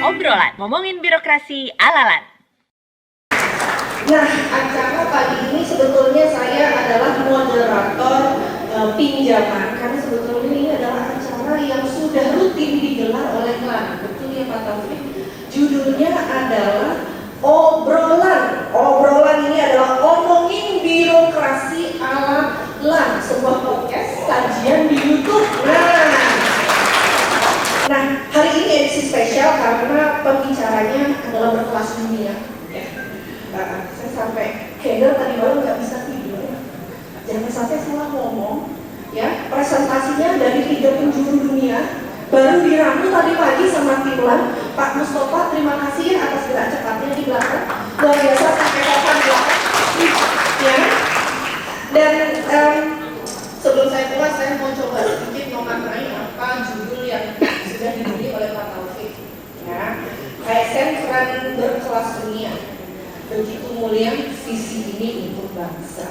Obrolan ngomongin birokrasi ala-lan. Nah, acara pagi ini sebetulnya saya adalah moderator pinjaman, karena sebetulnya ini adalah acara yang sudah rutin digelar oleh Klan. Betul ya Pak Taufik? Judulnya adalah Obrolan. Obrolan ini adalah omongin birokrasi ala-lan, sebuah podcast kajian di YouTube. Nah, hari ini edisi spesial karena pembicaranya adalah berkelas dunia. Saya sampai keder tadi malam nggak bisa tidur. Jangan sampai salah ngomong. Ya, presentasinya dari 3 penjuru dunia. Baru diramu tadi pagi sama Timlan. Pak Mustafa, terima kasih atas gerak cepatnya di belakang. Luar biasa sampai kapan belakang. Ya. Dan sebelum saya puas, saya mau coba sedikit memaknai apa judul yang sudah diberi oleh Pak Taufik. Ya, ASN peran berkelas dunia. Begitu mulia visi ini untuk bangsa.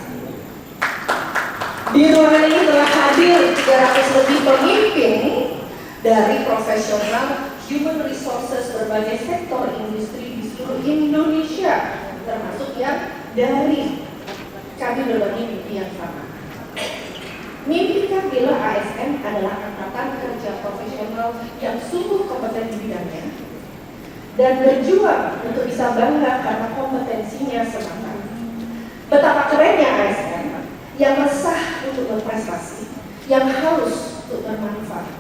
Di ruangan ini telah hadir 300 lebih pemimpin dari profesional human resources berbagai sektor industri di seluruh Indonesia, termasuk yang dari kami berbagi mimpi yang sama. Mimpi kami ASN adalah angkatan kerja profesional yang sungguh kompeten di bidangnya dan berjuang untuk bisa bangga karena kompetensinya semangat. Betapa kerennya ASN yang resah untuk berprestasi, yang halus untuk bermanfaat.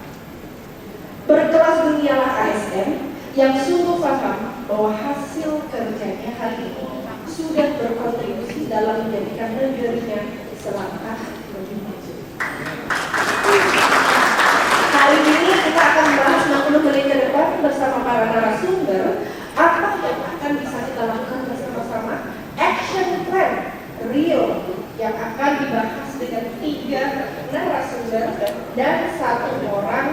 Berkelas dunialah ASN yang sungguh paham bahwa hasil kerjanya hari ini sudah berkontribusi dalam menjadikan negerinya selangkah lebih maju. Hari ini kita akan membahas 60 menit ke depan bersama para narasumber apa yang akan bisa kita lakukan bersama-sama, action plan real yang akan dibahas dengan 3 narasumber dan 1 orang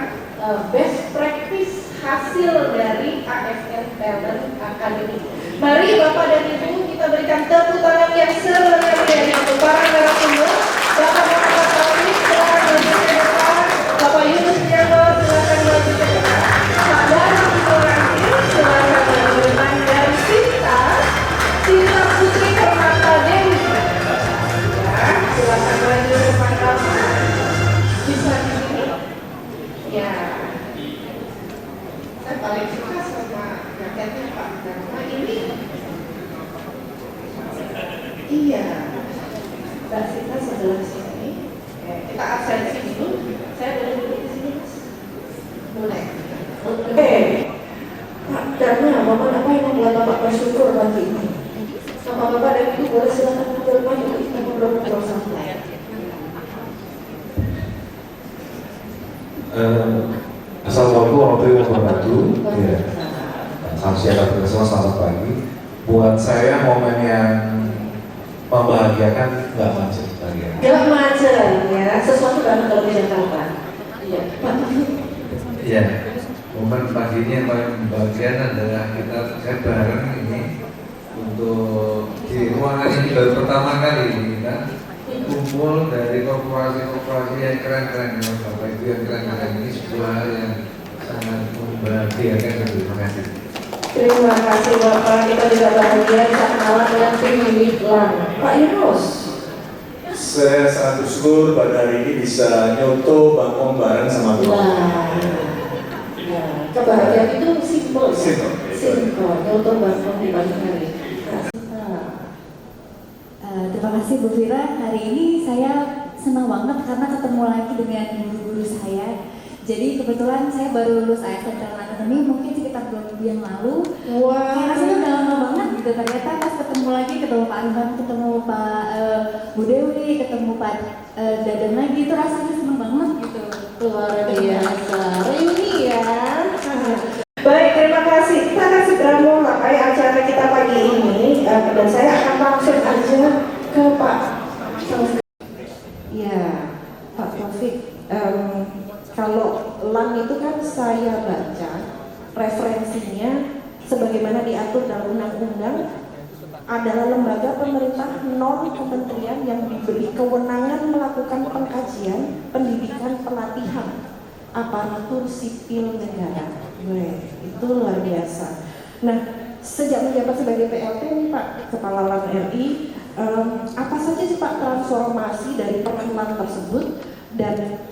best practice hasil dari ASN Talent Academy. Mari Bapak dan Ibu kita berikan tepuk tangan yang semeriah-meriahnya untuk para narasumber. Bapak Muhammad Taufik silakan maju ke depan. Bapak Yunus Jamal silakan maju ke depan. Pak Dara Ibrahim silakan maju ke depan. Dan Sinta Putri Permata Dewi. Ya, silakan maju ke depan Bapak. Bisa di sini? Ya. Saya paling suka sama jaketnya Pak, karena ini iya Mbak Sinta sebelah sini. Kita absensi dulu. Saya boleh duduk di sini Mas? Boleh. Oke Pak, karena Bapak apa yang membuat Bapak bersyukur pagi ini? Sama Bapak dan Ibu boleh silakan ngobrol maju, kita ngobrol santai. Assalamualaikum warahmatullahi wabarakatuh. Ya. Salam sejahtera bersama, selamat pagi. Buat saya momen yang membahagiakan nggak macet lagi. Nggak macet ya, sesuatu kan kalau di Jakarta. Iya. Iya. Momen pagi ini yang paling membahagiakan adalah saya bareng ini untuk di ruangan ini baru pertama kali kita kumpul dari korporasi-korporasi yang keren-keren, Bapak Ibu yang keren-keren. Ini sebuah hal yang sangat membahagiakan. Terima kasih. Terima kasih Bapak, kita juga bahagia bisa kenalan dengan tim Midland. Pak Yunus. Saya sangat bersyukur pada hari ini bisa nyoto bangkong bareng sama Tuhan. Ya, kebahagiaan itu simpel. Simpel. Nyoto bangkong di pagi hari. Terima kasih Bu Fira. Hari ini saya senang banget karena ketemu lagi dengan guru-guru saya. Jadi kebetulan saya baru lulus ASN Talent Academy mungkin sekitar 2 minggu yang lalu. Wah, Rasanya udah lama banget gitu. Ternyata pas ketemu lagi, ketemu Pak Arifan, ketemu Pak Bu Dewi, ketemu Pak Dadan lagi, itu rasanya senang banget gitu. luar biasa. Reuni ya. Baik, terima kasih. Kita akan segera mulai acara kita pagi ini dan saya akan langsung aja ke Pak Ya, Pak Taufik, kalau LAN itu kan saya baca referensinya sebagaimana diatur dalam undang-undang adalah lembaga pemerintah non kementerian yang diberi kewenangan melakukan pengkajian, pendidikan, pelatihan aparatur sipil negara. Itu luar biasa. Nah, sejak menjabat sebagai PLT nih Pak Kepala LAN RI, apa saja sih Pak transformasi dari peran LAN tersebut dan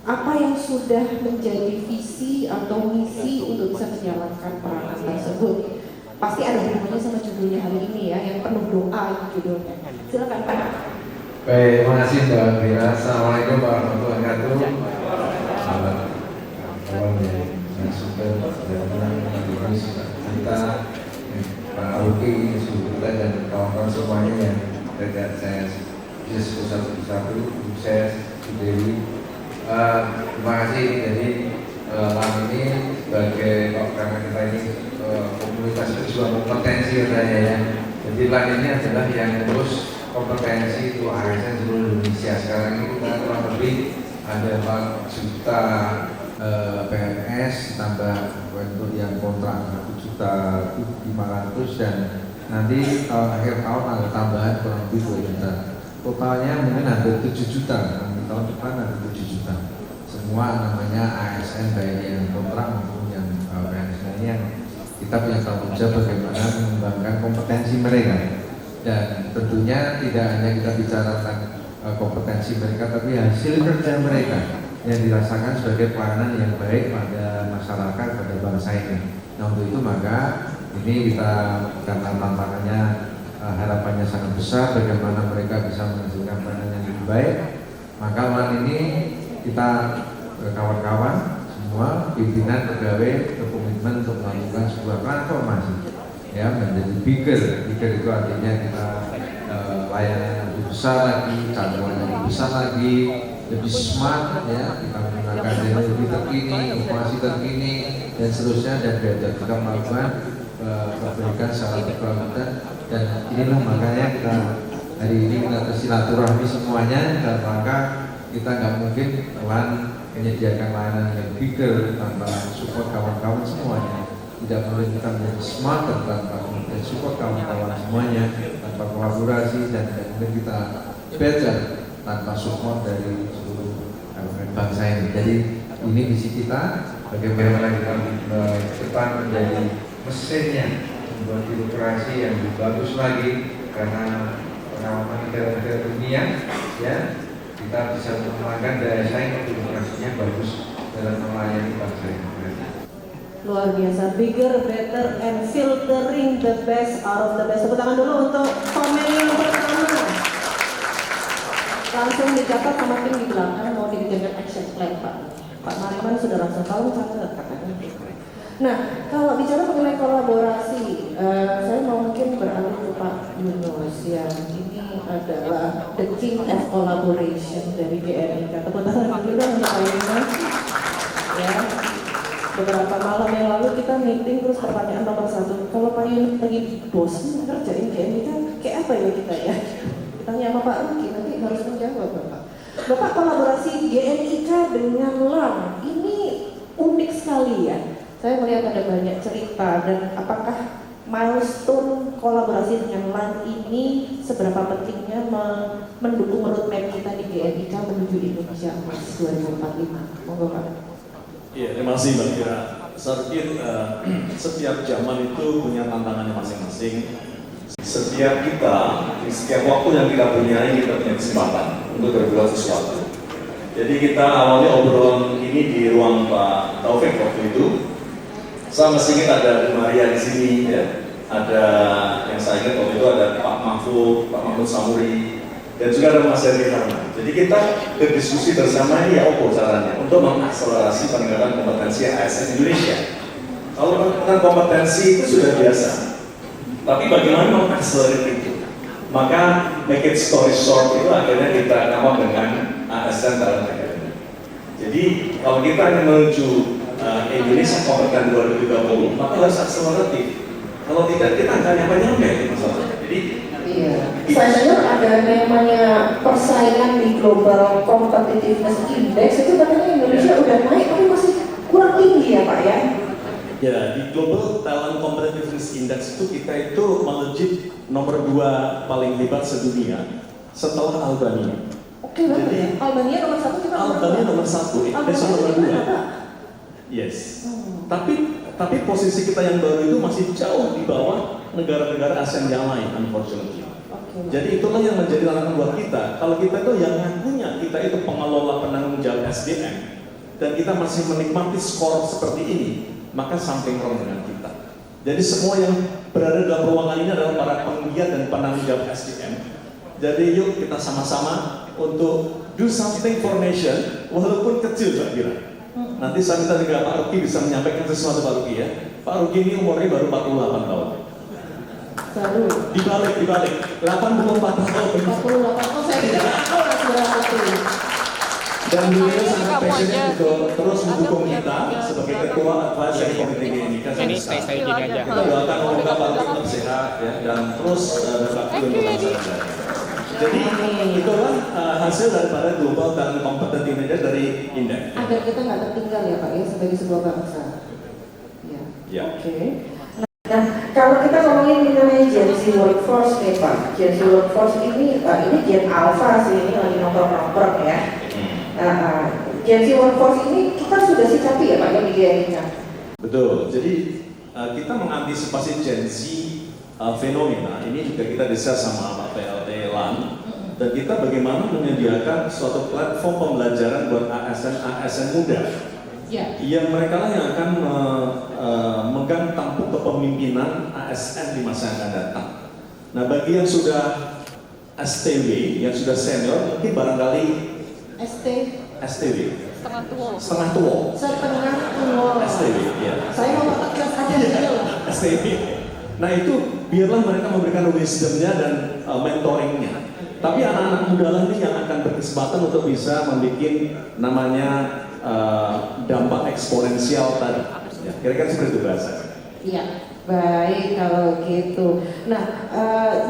apa yang sudah menjadi visi atau misi untuk bisa menjalankan peranan tersebut? Pasti ada hubungannya sama judulnya hari ini ya, yang penuh doa judulnya. Silakan Pak. Baik, terima kasih Mbak Vira. Assalamualaikum warahmatullahi wabarakatuh. Kawan dari Nasubel dan kita, Pak Ruki, Subuta dan kawan-kawan semuanya yang tidak saya bisa satu-satu, saya Dewi. Terima kasih. Jadi LAN ini sebagai karena kita ini komunitas pejuang kompetensi katanya ya. Jadi LAN ini adalah yang terus kompetensi itu ASN seluruh Indonesia. Sekarang ini kita kurang lebih ada 4 juta PNS, tambah untuk yang kontrak 1.500.000 dan nanti akhir tahun ada tambahan kurang lebih 2 juta. Totalnya mungkin hampir 7 juta. Tahun depan ada 7 juta. Semua namanya ASN baik yang kontrak maupun yang PNS. Ini yang kita punya tanggung jawab bagaimana mengembangkan kompetensi mereka. Dan tentunya tidak hanya kita bicara tentang kompetensi mereka, tapi hasil kerja mereka yang dirasakan sebagai pelayanan yang baik pada masyarakat, pada bangsa ini. Nah untuk itu maka ini kita karena tantangannya harapannya sangat besar bagaimana mereka bisa menghasilkan pelayanan yang lebih baik. Maka LAN ini kita kawan-kawan semua pimpinan pegawai berkomitmen untuk melakukan sebuah transformasi ya menjadi bigger itu artinya kita layanan lebih besar lagi, canggih lebih besar lagi, lebih smart ya, kita menggunakan teknologi terkini, informasi terkini dan seterusnya dan kita melakukan perbaikan secara berkelanjutan dan inilah makanya kita hari ini kita bersilaturahmi semuanya dalam rangka kita nggak mungkin LAN menyediakan layanan yang bigger tanpa support kawan-kawan semuanya. Tidak boleh kita menjadi smart tanpa support kawan-kawan semuanya, tanpa kolaborasi dan tidak mungkin kita better tanpa support dari seluruh bangsa ini. Jadi ini misi kita bagaimana kita ke depan menjadi mesinnya membuat birokrasi yang lebih bagus lagi karena pengalaman negara-negara dunia ya kita bisa mengembangkan daya saing birokrasinya bagus dalam melayani bangsa ini. Luar biasa, bigger, better, and filtering the best out of the best. Tepuk tangan dulu untuk komen yang pertama. Langsung dicatat sama tim di belakang mau dijadikan action plan Pak. Pak Mariman sudah langsung tahu catat katanya. Nah, kalau bicara mengenai kolaborasi, saya mau mungkin beralih ke Pak Yunus yang ini adalah the king of collaboration dari GNIK. Tepuk tangan dulu dong untuk Pak Yunus. Ya. Beberapa malam yang lalu kita meeting terus pertanyaan nomor 1, kalau Pak Yunus lagi bosan kerjain GNIK kayak apa ya kita ya? Ditanya sama Pak Ruki, nanti harus menjawab Bapak. Bapak kolaborasi GNIK dengan LAN ini unik sekali ya. Saya melihat ada banyak cerita dan apakah milestone kolaborasi dengan LAN ini seberapa pentingnya mendukung roadmap kita di GNIK menuju Indonesia Emas 2045? Monggo Pak. Iya, terima kasih Mbak Kira. Saya pikir setiap zaman itu punya tantangannya masing-masing. Setiap waktu yang kita punya kesempatan untuk berbuat sesuatu. Jadi kita awalnya obrolan ini di ruang Pak Taufik waktu itu. Saya masih ingat ada Bu Maria di sini, ya. Ada yang saya ingat waktu itu ada Pak Mahfud Samuri, dan juga ada Mas Heri Rahman. Jadi kita berdiskusi bersama ini ya apa caranya untuk mengakselerasi peningkatan kompetensi ASN Indonesia. Kalau peningkatan kompetensi itu sudah biasa, tapi bagaimana mengakselerasi itu? Maka make it story short itu akhirnya kita nama dengan ASN dalam negara. Jadi kalau kita ingin menuju Indonesia kompeten 2030, maka harus akseleratif. Kalau tidak kita akan nyampe masalah. Jadi Iya. Saya dengar ada namanya persaingan di Global Competitiveness Index, itu katanya Indonesia udah naik tapi masih kurang tinggi ya Pak ya? Ya, di Global Talent Competitiveness Index itu kita itu melejit nomor 2 paling hebat sedunia setelah Albania. Oke banget Jadi, ya. Albania nomor 1 kita Albania nomor 1, Indonesia nomor 2. Yes. Tapi posisi kita yang baru itu masih jauh di bawah negara-negara ASEAN yang lain, unfortunately. Jadi itulah yang menjadi tantangan buat kita. Kalau kita itu yang ngakunya kita itu pengelola penanggung jawab SDM dan kita masih menikmati skor seperti ini, maka something wrong dengan kita. Jadi semua yang berada dalam ruangan ini adalah para penggiat dan penanggung jawab SDM. Jadi yuk kita sama-sama untuk do something for nation, walaupun kecil Mbak Gira. Nanti saya minta juga Pak Ruki bisa menyampaikan sesuatu Pak Ruki ya. Pak Ruki ini umurnya baru 48 tahun. Baru. Dibalik 84 tahun. 48. Oh saya tidak tahu berapa tuh. Dan beliau sangat passionate untuk terus mendukung kita sebagai ketua advisory committee ini. Kita doakan semoga Pak Ruki tetap sehat ya dan terus berbakti untuk bangsa dan negara. Jadi itulah hasil daripada Global Talent Competitiveness dari Indef. Agar kita nggak tertinggal ya Pak ya sebagai sebuah bangsa. Ya. Oke. Nah, kalau kita ngomongin yang namanya Gen Z workforce nih Pak, Gen Z workforce ini Gen Alpha sih, ini lagi nongkrong-nongkrong ya. Gen Z workforce ini kita sudah sikapi ya Pak ya di GNI-nya. Betul. Jadi kita mengantisipasi Gen Z fenomena ini juga kita desa sama Pak PLT LAN dan kita bagaimana menyediakan suatu platform pembelajaran buat ASN muda. Ya. Yang mereka lah yang akan memegang tampuk kepemimpinan ASN di masa yang akan datang. Nah, bagi yang sudah STW, yang sudah senior, mungkin barangkali STW. Setengah tua. Setengah tua. STW, ya. Saya mau tegas aja dulu lah. STW. Nah itu biarlah mereka memberikan wisdomnya dan mentoringnya. Tapi anak-anak muda lah ini yang akan berkesempatan untuk bisa membuat namanya dampak eksponensial tadi. Ya, kira-kira seperti itu bahasa. Iya, baik kalau gitu. Nah,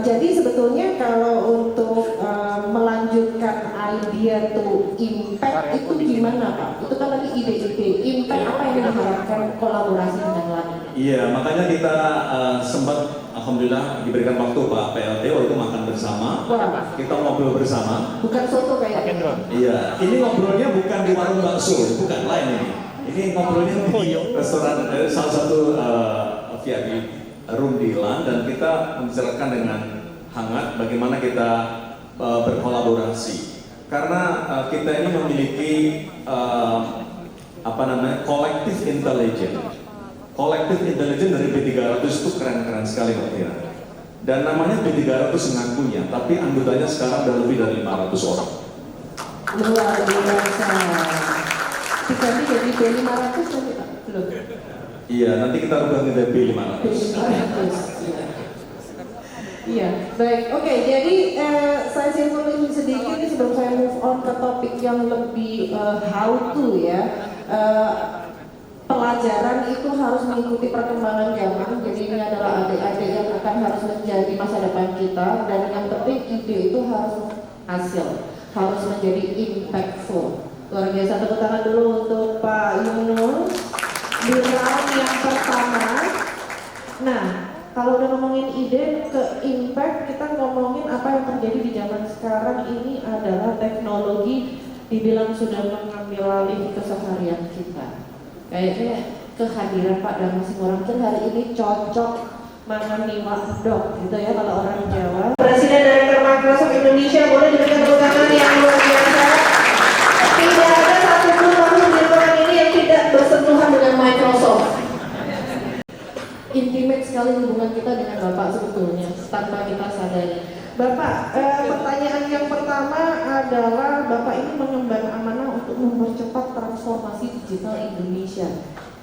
jadi sebetulnya kalau untuk melanjutkan idea to impact itu gimana Pak? Itu kan tadi ide-ide impact apa yang diharapkan kolaborasi dengan lain? Iya, makanya kita sempat alhamdulillah diberikan waktu Pak PLT waktu makan bersama. Wah. Kita ngobrol bersama. Bukan soto kayaknya. Iya, ini ngobrolnya bukan di warung bakso, bukan lain ini. Ini ngobrolnya di restoran salah satu VIP room di LAN dan kita membicarakan dengan hangat bagaimana kita berkolaborasi. Karena kita ini memiliki collective intelligence. Collective intelligence dari B300 itu keren-keren sekali Pak Tira. Dan namanya B300 ngakunya, tapi anggotanya sekarang sudah lebih dari 500 orang. Luar biasa. Diganti jadi B500 nanti Pak? Belum. Iya, nanti kita ubah menjadi B500. Iya, baik. Oke, jadi saya simpulin sedikit nih sebelum saya move on ke topik yang lebih how to ya. Pelajaran itu harus mengikuti perkembangan zaman. Jadi ini adalah adik-adik yang akan harus menjadi masa depan kita. Dan yang penting ide itu harus hasil, harus menjadi impactful. Luar biasa, tepuk tangan dulu untuk Pak Yunus di round yang pertama. Nah, kalau udah ngomongin ide ke impact, kita ngomongin apa yang terjadi di zaman sekarang ini adalah teknologi dibilang sudah mengambil alih keseharian kita. Kayaknya kehadiran Pak Damas Simorangkir hari ini cocok mangan niwak dok gitu ya kalau orang Jawa. Presiden Direktur Microsoft Indonesia, boleh diberikan tepuk tangan yang luar biasa. Tidak ada satupun orang di ruangan ini yang tidak bersentuhan dengan Microsoft. Intimate sekali hubungan kita dengan Bapak sebetulnya tanpa kita sadari. Bapak, pertanyaan yang pertama adalah Bapak ini mengemban amanah untuk mempercepat transformasi digital Indonesia.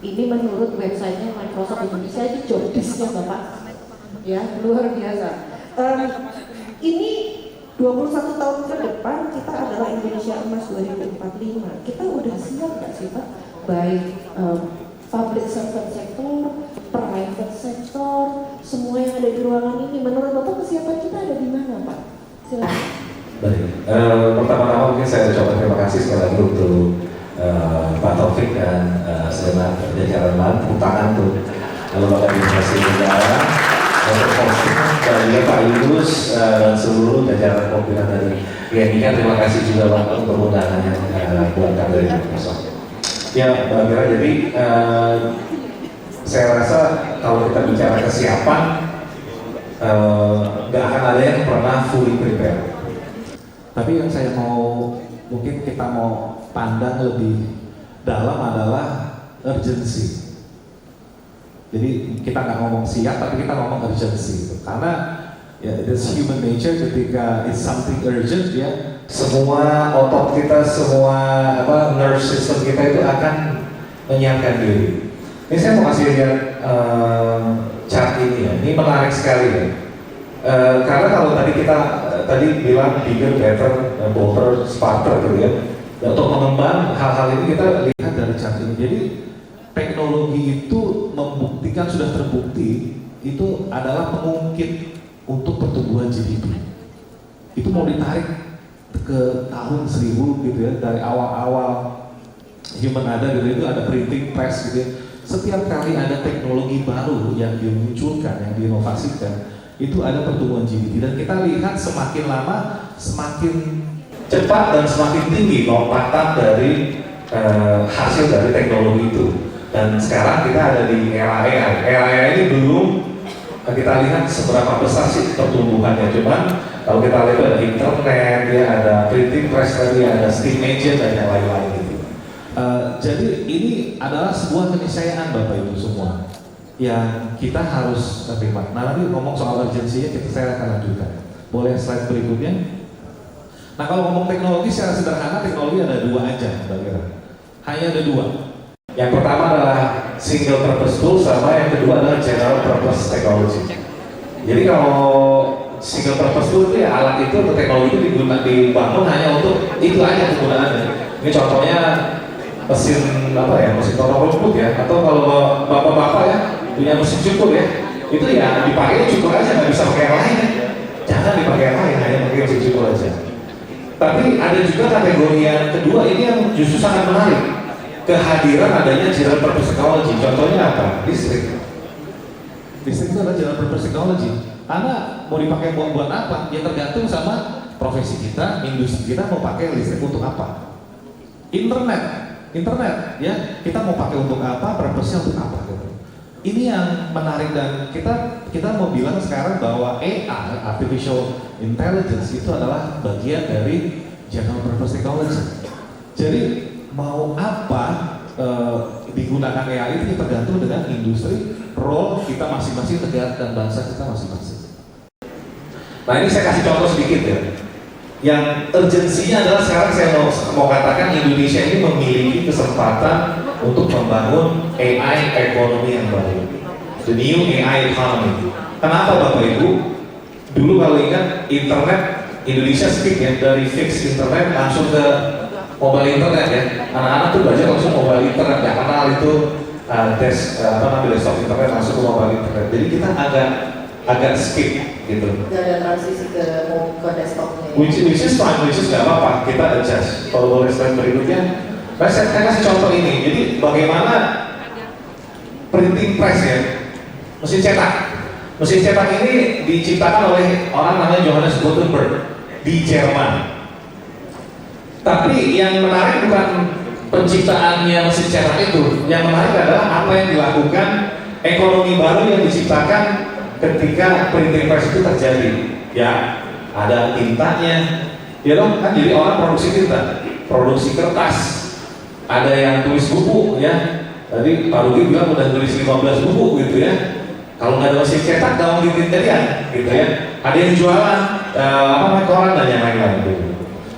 Ini menurut websitenya Microsoft Indonesia, itu job desk-nya Bapak. Ya, luar biasa. Ini 21 tahun ke depan kita adalah Indonesia Emas 2045. Kita udah siap nggak sih Pak? Baik public sector, private sector, semua yang ada di ruangan ini. Menurut Bapak kesiapan kita ada di mana? Pertama-tama mungkin saya ucapkan terima kasih sekali lagi untuk Pak Taufik dan segenap jajaran lain, tepuk tangan untuk Lembaga Administrasi Negara, Dr. Faustin, dan juga Pak Yunus dan seluruh jajaran pimpinan dari GMIK. Terima kasih juga Pak untuk undangannya buat kami dari Microsoft. Ya, Mbak Mira, jadi saya rasa kalau kita bicara kesiapan, nggak akan ada yang pernah fully prepare. Tapi yang saya mungkin kita mau pandang lebih dalam adalah urgency. Jadi kita nggak ngomong siap, tapi kita ngomong urgency. Karena ya, it's human nature ketika it's something urgent ya. Semua otot kita, semua nerve system kita itu akan menyiapkan diri. Ini saya mau kasih lihat chart ini ya. Ini menarik sekali ya. Karena kalau tadi kita bilang bigger, better, bolder, smarter gitu ya. Dan untuk mengembang hal-hal ini kita lihat dari chart ini. Jadi teknologi itu membuktikan, sudah terbukti itu adalah pengungkit untuk pertumbuhan GDP. Itu mau ditarik ke tahun 1000 gitu ya, dari awal-awal human ada gitu, itu ada printing press gitu ya. Setiap kali ada teknologi baru yang dimunculkan, yang diinovasikan, itu ada pertumbuhan GDP. Dan kita lihat semakin lama semakin cepat dan semakin tinggi lompatan dari hasil dari teknologi itu. Dan sekarang kita ada di era AI. Era AI ini belum kita lihat seberapa besar sih pertumbuhannya. Cuman kalau kita lihat ada internet, ya ada printing press tadi, ada steam engine dan yang lain-lain gitu. Jadi ini adalah sebuah keniscayaan Bapak Ibu semua yang kita harus terima. Nah, nanti ngomong soal urgensinya saya akan lanjutkan. Boleh slide berikutnya? Nah, kalau ngomong teknologi secara sederhana, teknologi ada dua aja, Mbak Mira. Hanya ada dua. Yang pertama adalah single purpose tool, sama yang kedua adalah general purpose technology. Jadi kalau single purpose tool itu ya alat itu atau teknologi itu dibangun hanya untuk itu aja kegunaannya. Ini contohnya mesin mesin potong rumput ya, atau kalau bapak-bapak ya punya mesin cukur ya, itu ya dipakai cukur aja, nggak bisa pakai yang lain ya. Jangan dipakai yang lain, hanya pakai mesin cukur aja. Tapi ada juga kategori yang kedua, ini yang justru sangat menarik, kehadiran adanya general purpose technology. Contohnya apa? Listrik. Listrik itu adalah general purpose technology. Karena mau dipakai buat apa? Ya tergantung sama profesi kita, industri kita mau pakai listrik untuk apa. Internet ya, kita mau pakai untuk apa, purpose-nya untuk apa gitu. Ini yang menarik, dan kita mau bilang sekarang bahwa AI, artificial intelligence, itu adalah bagian dari general purpose technology. Jadi mau apa digunakan AI itu tergantung dengan industri, role kita masing-masing, negara dan bangsa kita masing-masing. Nah, ini saya kasih contoh sedikit ya. Yang urgensinya adalah sekarang saya mau katakan Indonesia ini memiliki kesempatan untuk membangun AI ekonomi yang baru, the new AI economy. Kenapa Bapak Ibu? Dulu kalau ingat internet, Indonesia skip ya, dari fixed internet langsung ke mobile internet ya. Anak-anak tuh belajar langsung mobile internet, nggak kenal itu desktop internet, langsung ke mobile internet. Jadi kita agak skip gitu. Ada transisi ke desktopnya. Which is fine, which is nggak apa-apa, kita adjust. Kalau boleh slide berikutnya, saya kasih contoh ini. Jadi bagaimana printing press ya, mesin cetak. Mesin cetak ini diciptakan oleh orang namanya Johannes Gutenberg di Jerman. Tapi yang menarik bukan penciptaannya mesin cetak itu. Yang menarik adalah apa yang dilakukan, ekonomi baru yang diciptakan ketika printing press itu terjadi. Ya, ada tintanya, ya dong, kan jadi orang produksi tinta, produksi kertas, ada yang tulis buku ya. Tadi Pak Rugi bilang udah tulis 15 buku gitu ya. Kalau nggak ada mesin cetak, gaung di tinterian gitu ya. Ada yang jualan koran dan yang lain-lain gitu.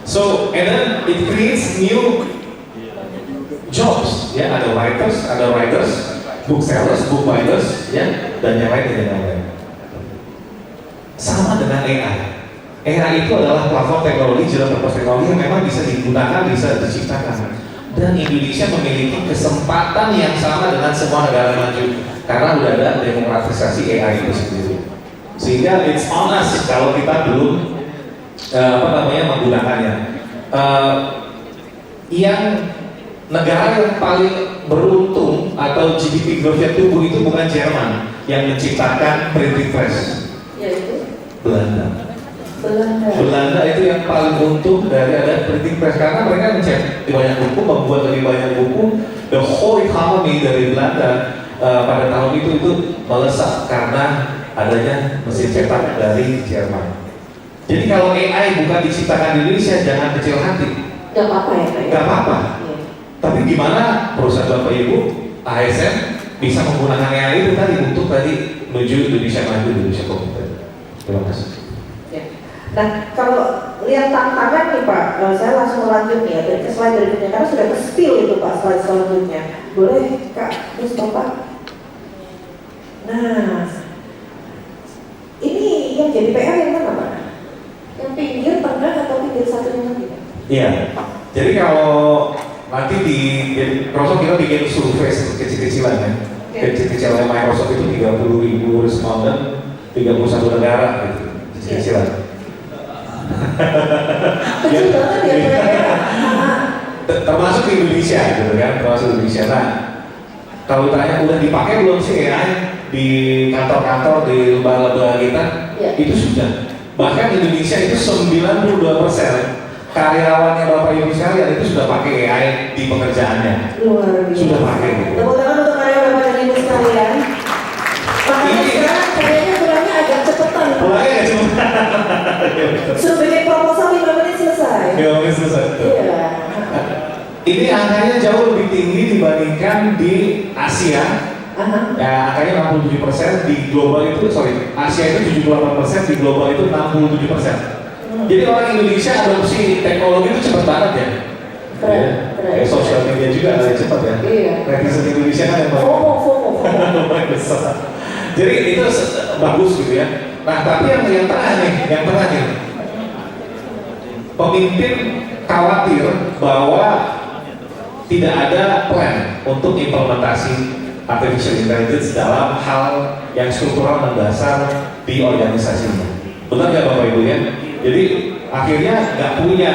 So, and then it creates new jobs ya. Ada writers, booksellers, bookbinders ya, dan yang lain. Sama dengan AI. AI itu adalah platform teknologi, general purpose teknologi yang memang bisa digunakan, bisa diciptakan. Dan Indonesia memiliki kesempatan yang sama dengan semua negara maju karena udah ada demokratisasi AI itu sendiri. Sehingga it's on us kalau kita belum menggunakannya. Yang negara yang paling beruntung atau GDP growth-nya tumbuh itu bukan Jerman yang menciptakan printing press, Yaitu Belanda. Belanda. Belanda itu yang paling untung dari ada printing press karena mereka mencetak banyak buku, membuat lebih banyak buku. The whole economy dari Belanda pada tahun itu melesat karena adanya mesin cetak dari Jerman. Jadi kalau AI bukan diciptakan di Indonesia, jangan kecil hati. Gak apa-apa ya Pak? Gak apa-apa. Iya. Tapi gimana perusahaan Bapak Ibu ASN bisa menggunakan AI itu tadi untuk tadi menuju Indonesia maju, Indonesia kompeten. Terima kasih. Ya. Nah, kalau lihat tantangan nih Pak, saya langsung lanjut ya dari slide berikutnya karena sudah ke-spill itu Pak slide selanjutnya. Boleh Kak, terus Bapak? Nah, ini yang jadi PR yang mana Pak? Yang pinggir, tengah, atau pinggir satunya lagi Pak? Iya. Jadi kalau nanti di Microsoft kita bikin survei kecil-kecilan ya. Kecil-kecilan Microsoft itu 30.000 responden, 31 negara gitu. Kecil-kecilan. Kecil banget ya kira-kira. Termasuk di Indonesia gitu kan, termasuk di Indonesia. Nah, kalau tanya udah dipakai belum sih AI di kantor-kantor di lembaga-lembaga kita? Ya. Itu sudah. Bahkan di Indonesia itu 92% karyawannya Bapak Ibu sekalian itu sudah pakai AI di pekerjaannya. Luar biasa. Sudah pakai gitu. Tepuk tangan untuk karyawan Bapak dan Ibu sekalian. Makanya Ini- sekarang kayaknya pulangnya agak cepetan. Mulai nggak cuma? Suruh bikin proposal 5 menit selesai. Ya, mungkin selesai. Iya. Ini angkanya jauh lebih tinggi dibandingkan di Asia. Aha. Ya, angkanya 67%, di global itu, Asia itu 78%, di global itu 67%. Jadi orang Indonesia adopsi teknologi itu cepat banget ya. Keren, Ya. keren. Kayak sosial media juga ada cepat ya. Iya. Netizen Indonesia kan yang FOMO. paling besar. Jadi itu bagus gitu ya. Nah, tapi yang tengah nih, pemimpin khawatir bahwa tidak ada plan untuk implementasi artificial intelligence dalam hal yang struktural mendasar di organisasinya. Benar nggak Bapak Ibu ya? Jadi akhirnya nggak punya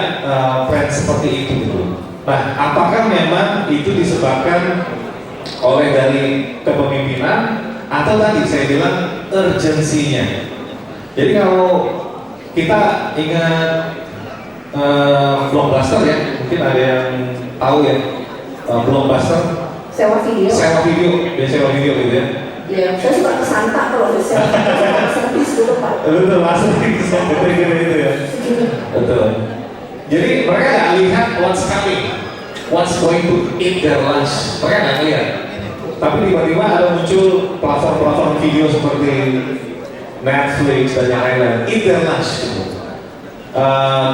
plan seperti itu gitu. Nah, apakah memang itu disebabkan oleh dari kepemimpinan atau tadi saya bilang urgensinya? Jadi kalau kita ingat Blockbuster ya, mungkin ada yang tahu ya, Blockbuster Sewa video. sewa video gitu ya. Iya, saya suka kesanta kalau di sewa servis dulu Pak. Betul, masuk itu ya. Betul. Jadi mereka nggak lihat what's coming, what's going to eat their lunch. Mereka nggak lihat. Tapi tiba-tiba ada muncul platform-platform video seperti Netflix dan yang lain-lain, eat their lunch. Gitu.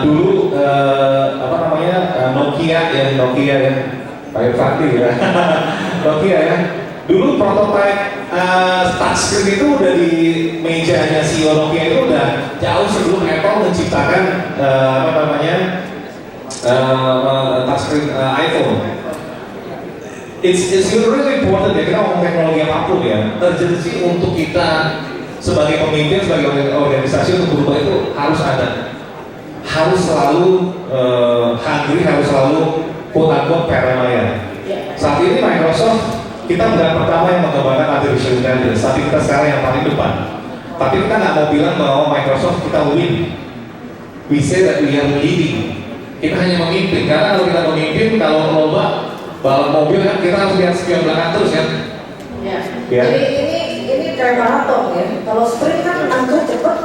Dulu Nokia ya, Pak Fatih ya, Nokia ya. Dulu prototype touchscreen itu udah di mejanya CEO Nokia itu udah jauh sebelum Apple menciptakan touchscreen iPhone. It's really important ya, kita ngomong teknologi apapun ya, urgensi untuk kita sebagai pemimpin, sebagai organisasi untuk berubah itu harus ada. Harus selalu hungry, harus selalu quote-unquote paranoia. Saat ini Microsoft kita bukan pertama yang mengembangkan artificial intelligence, tapi kita sekarang yang paling depan. Tapi kita nggak mau bilang bahwa Microsoft kita win. We say that we are leading. Kita hanya memimpin, karena kalau kita memimpin, kalau lomba balap mobil kan kita harus lihat spion belakang terus kan. Ya. Ya. Jadi ini kayak maraton ya. Kalau sprint kan langkah cepet,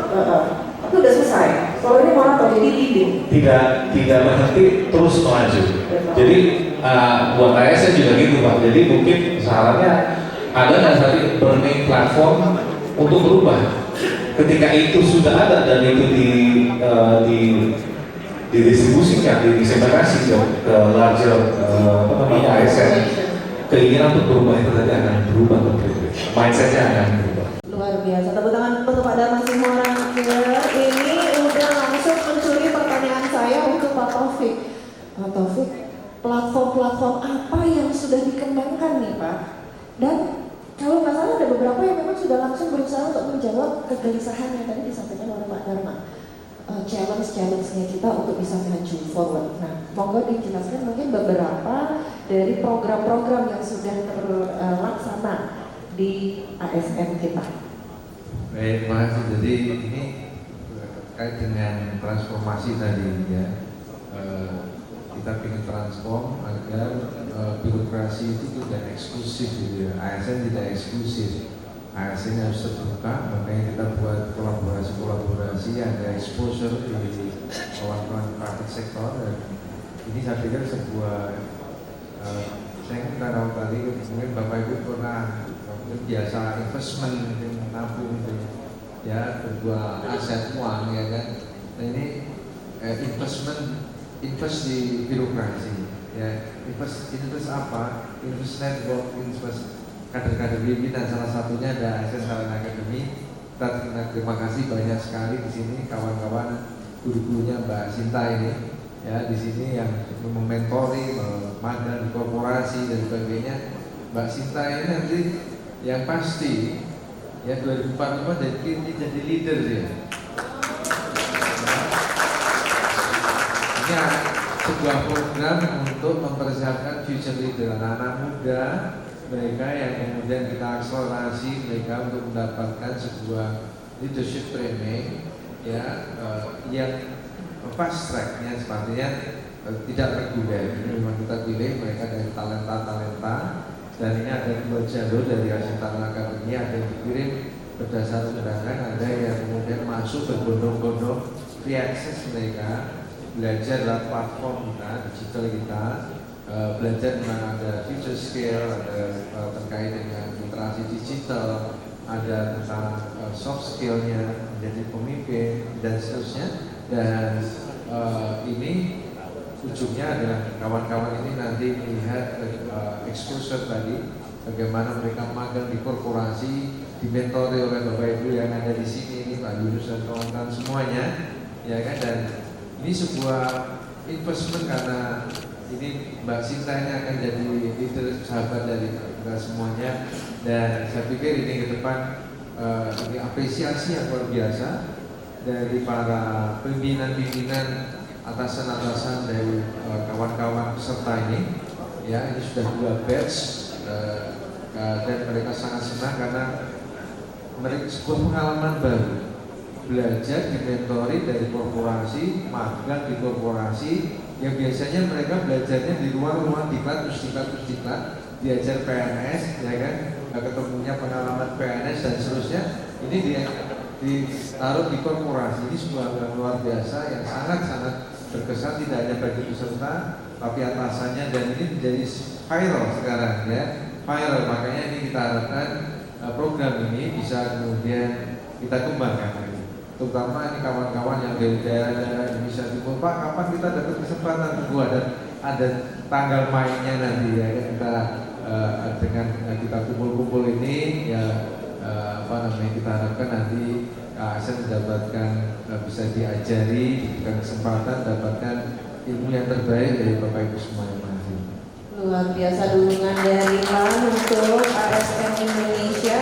tapi udah selesai. Kalau ini maraton jadi leading. Tidak berhenti, terus melaju. Jadi buat saya juga gitu Pak. Jadi mungkin sarannya ada nggak tadi burning platform untuk berubah. Ketika itu sudah ada dan itu didistribusikan, diseminasi ke larger ASN, keinginan untuk berubah itu tadi akan berubah completely. Mindsetnya akan berubah. Luar biasa. Tepuk tangan untuk Pak Darman Sihoran. Ini udah langsung mencuri pertanyaan saya untuk Pak Taufik. Pak Taufik, platform-platform apa yang sudah dikembangkan nih Pak? Dan kalau nggak salah ada beberapa yang memang sudah langsung berusaha untuk menjawab kegelisahan yang tadi disampaikan oleh Pak Darman. challenge-challenge-nya kita untuk bisa maju forward. Nah, monggo dijelaskan mungkin beberapa dari program-program yang sudah terlaksana di ASN kita. Baik, Mas. Jadi ini terkait dengan transformasi tadi ya. Kita ingin transform agar birokrasi itu tidak eksklusif gitu ya. ASN tidak eksklusif. ASN harus terbuka, makanya kita buat kolaborasi, ada exposure di kawan-kawan private sector, dan ini saya pikir sebuah saya nggak tahu tadi mungkin Bapak Ibu pernah biasa investment nabung gitu ya, sebuah aset uang ya kan. Nah ini invest di birokrasi ya, invest apa? Invest network, invest kader-kader pimpinan, salah satunya ada ASN Talent Academy. Kita terima kasih banyak sekali di sini kawan-kawan guru-gurunya Mbak Sinta ini ya, di sini yang mementori, magang di korporasi dan sebagainya. Mbak Sinta ini nanti yang pasti ya 2045 jadi leader ya. Ini sebuah program untuk mempersiapkan future leader anak-anak muda, mereka yang kemudian kita akselerasi mereka untuk mendapatkan sebuah leadership training ya, yang fast tracknya sepertinya tidak reguler. Ini memang kita pilih mereka dari talenta, dan ini ada 2 jalur dari ASN Talent Academy, ada yang dikirim berdasar undangan, ada yang kemudian masuk berbondong-bondong free access, mereka belajar lewat platform kita, digital kita, belajar tentang ada future skill, ada terkait dengan literasi digital, ada tentang soft skillnya menjadi pemimpin dan seterusnya. Dan ini ujungnya adalah kawan-kawan ini nanti melihat exposure tadi, bagaimana mereka magang di korporasi, dimentori oleh Bapak Ibu yang ada di sini, ini Pak Yunus dan kawan-kawan semuanya, ya kan. Dan ini sebuah investment karena ini Mbak Sinta ini akan jadi leader, sahabat dari kita semuanya, dan saya pikir ini ke depan ini apresiasi yang luar biasa dari para pimpinan-pimpinan, atasan-atasan dari kawan-kawan peserta ini ya. Ini sudah 2 batch dan mereka sangat senang karena mereka sebuah pengalaman baru, belajar dimentori dari korporasi, magang di korporasi yang biasanya mereka belajarnya di luar diklat, diajar PNS ya kan, ketemunya pengalaman PNS dan seterusnya. Ini ditaruh di korporasi. Ini sebuah yang luar biasa yang sangat-sangat berkesan, tidak hanya bagi peserta tapi atasannya, dan ini menjadi viral sekarang ya, viral. Makanya ini kita harapkan program ini bisa kemudian kita kembangkan, terutama ini kawan-kawan yang dari daerah Indonesia Timur. Pak, kapan kita dapat kesempatan kedua, dan ada tanggal mainnya nanti ya, kita dengan kita kumpul-kumpul ini ya, kita harapkan nanti ASN mendapatkan bisa diajari, diberikan kesempatan, dapatkan ilmu yang terbaik dari Bapak Ibu semuanya. Luar biasa dukungan dari LAN untuk ASN Indonesia.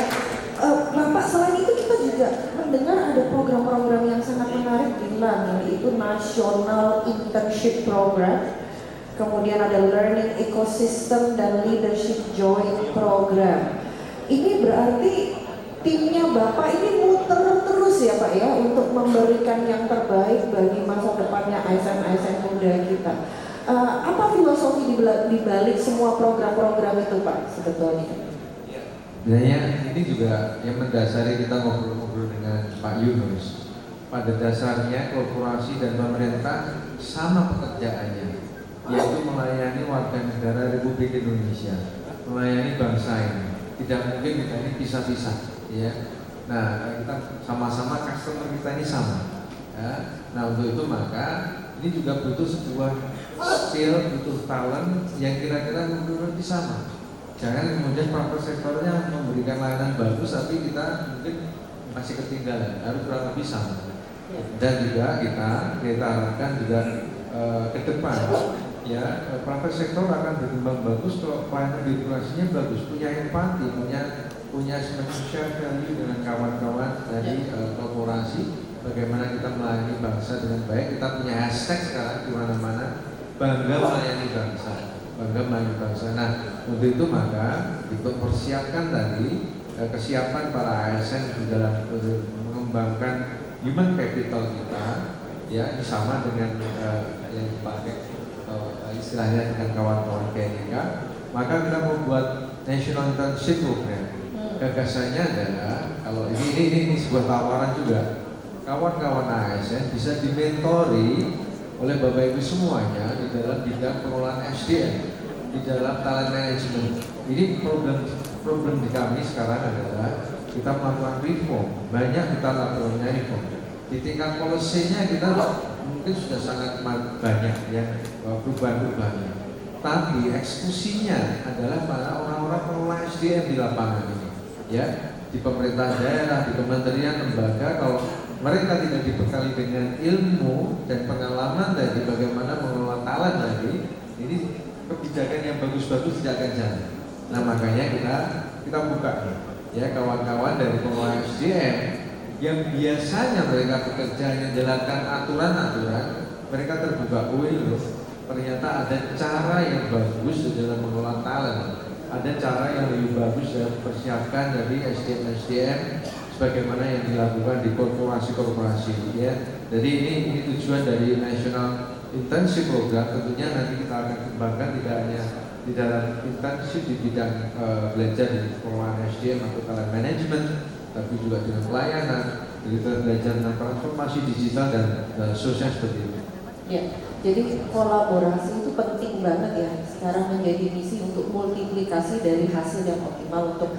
Bapak, selain itu kita juga mendengar ada program-program yang sangat menarik di LAN, yaitu National Internship Program, kemudian ada Learning Ecosystem dan Leadership Joint Program. Ini berarti timnya Bapak ini muter terus ya Pak ya, untuk memberikan yang terbaik bagi masa depannya ASN muda kita. Apa filosofi di balik semua program-program itu Pak sebetulnya? Sebenarnya ini juga yang mendasari kita ngobrol-ngobrol dengan Pak Yunus. Pada dasarnya korporasi dan pemerintah sama pekerjaannya, yaitu melayani warga negara Republik Indonesia, melayani bangsa ini. Tidak mungkin kita ini pisah-pisah ya. Nah, kita sama-sama, customer kita ini sama ya. Nah, untuk itu maka ini juga butuh sebuah skill, butuh talent yang kira-kira menurut sama. Jangan kemudian private sektornya memberikan layanan bagus tapi kita mungkin masih ketinggalan, harus kurang lebih sama. Dan juga kita harapkan juga ke depan ya, private sektor akan berkembang bagus kalau pelayanan birokrasinya bagus, punya empati, punya semacam share value dengan kawan-kawan dari korporasi. bagaimana kita melayani bangsa dengan baik. Kita punya hashtag sekarang di mana-mana, bangga melayani bangsa, bangga melayani bangsa. Nah, untuk itu maka kita persiapkan tadi kesiapan para ASN di dalam mengembangkan human capital kita, ya, sama dengan yang dipakai istilahnya dengan kawan-kawan KNK. Maka kita membuat National Internship Program. Gagasannya adalah, kalau ini sebuah tawaran juga, kawan-kawan ASN bisa dimentori oleh Bapak Ibu semuanya di dalam bidang pengelolaan SDM, di dalam talent management. Ini problem di kami sekarang adalah kita melakukan reform, banyak kita lakukan reform. Di tingkat policy-nya kita mungkin sudah sangat banyak ya perubahan-perubahannya. Tapi eksekusinya adalah para orang-orang pengelola SDM di lapangan ini, ya, di pemerintah daerah, di kementerian, lembaga. Kalau mereka tidak dibekali dengan ilmu dan pengalaman dari bagaimana mengelola talent tadi, ini kebijakan yang bagus-bagus tidak akan jalan. Nah, makanya kita buka, ya, kawan-kawan dari pengelola SDM yang biasanya mereka bekerja menjalankan aturan-aturan, mereka terbuka, ternyata ada cara yang bagus di dalam mengelola talent, ada cara yang lebih bagus dalam persiapkan dari SDM sebagaimana yang dilakukan di korporasi-korporasi, ya. Jadi ini tujuan dari National Internship Program. Tentunya nanti kita akan kembangkan tidak hanya di dalam internship di bidang belajar di pengelolaan SDM atau talent management, tapi juga dengan pelayanan, kita belajar tentang transformasi digital dan sosial seperti itu. Ya, jadi kolaborasi itu penting banget ya. Sekarang menjadi misi untuk multiplikasi dari hasil yang optimal untuk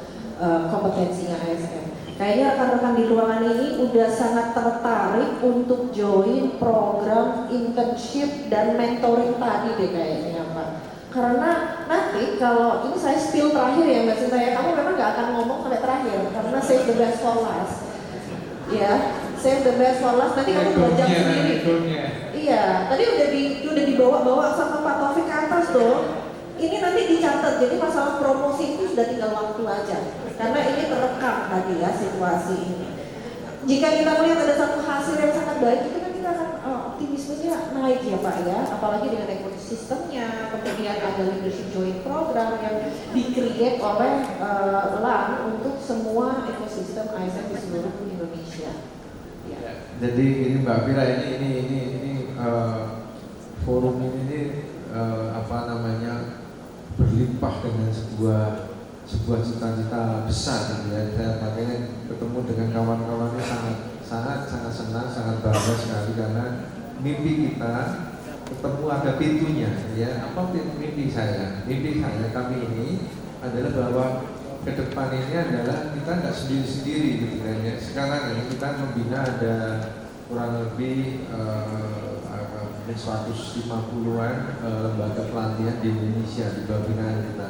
kompetensinya ASN. Kayaknya rekan-rekan di ruangan ini udah sangat tertarik untuk join program internship dan mentoring tadi deh kayaknya, Pak. Karena nanti kalau ini saya spill terakhir ya Mbak Sinta ya, kamu memang gak akan ngomong sampai terakhir karena save the best for last. Ya, save the best for last. Nanti kamu belajar sendiri. Iya, tadi udah dibawa-bawa sama Pak Taufik ke atas tuh. Ini nanti dicatat, jadi masalah promosi itu sudah tinggal waktu aja. Karena ini terekam tadi ya situasi ini. Jika kita melihat ada satu hasil yang sangat baik, itu kan kita akan optimismenya naik ya Pak ya. Apalagi dengan ekosistemnya, kemudian ada leadership joint program yang di-create oleh LAN untuk semua ekosistem ASN di seluruh Indonesia. Ya. Jadi ini Mbak Fira, ini forum ini berlimpah dengan sebuah cita-cita besar gitu ya. Saya makanya ketemu dengan kawan-kawannya sangat senang, sangat bangga sekali karena mimpi kita ketemu ada pintunya ya. Apa mimpi saya? Mimpi saya kami ini adalah bahwa ke depan ini adalah kita nggak sendiri-sendiri gitu kan ya. Sekarang ini kita membina ada kurang lebih 150-an lembaga pelatihan di Indonesia di bawah binaan kita.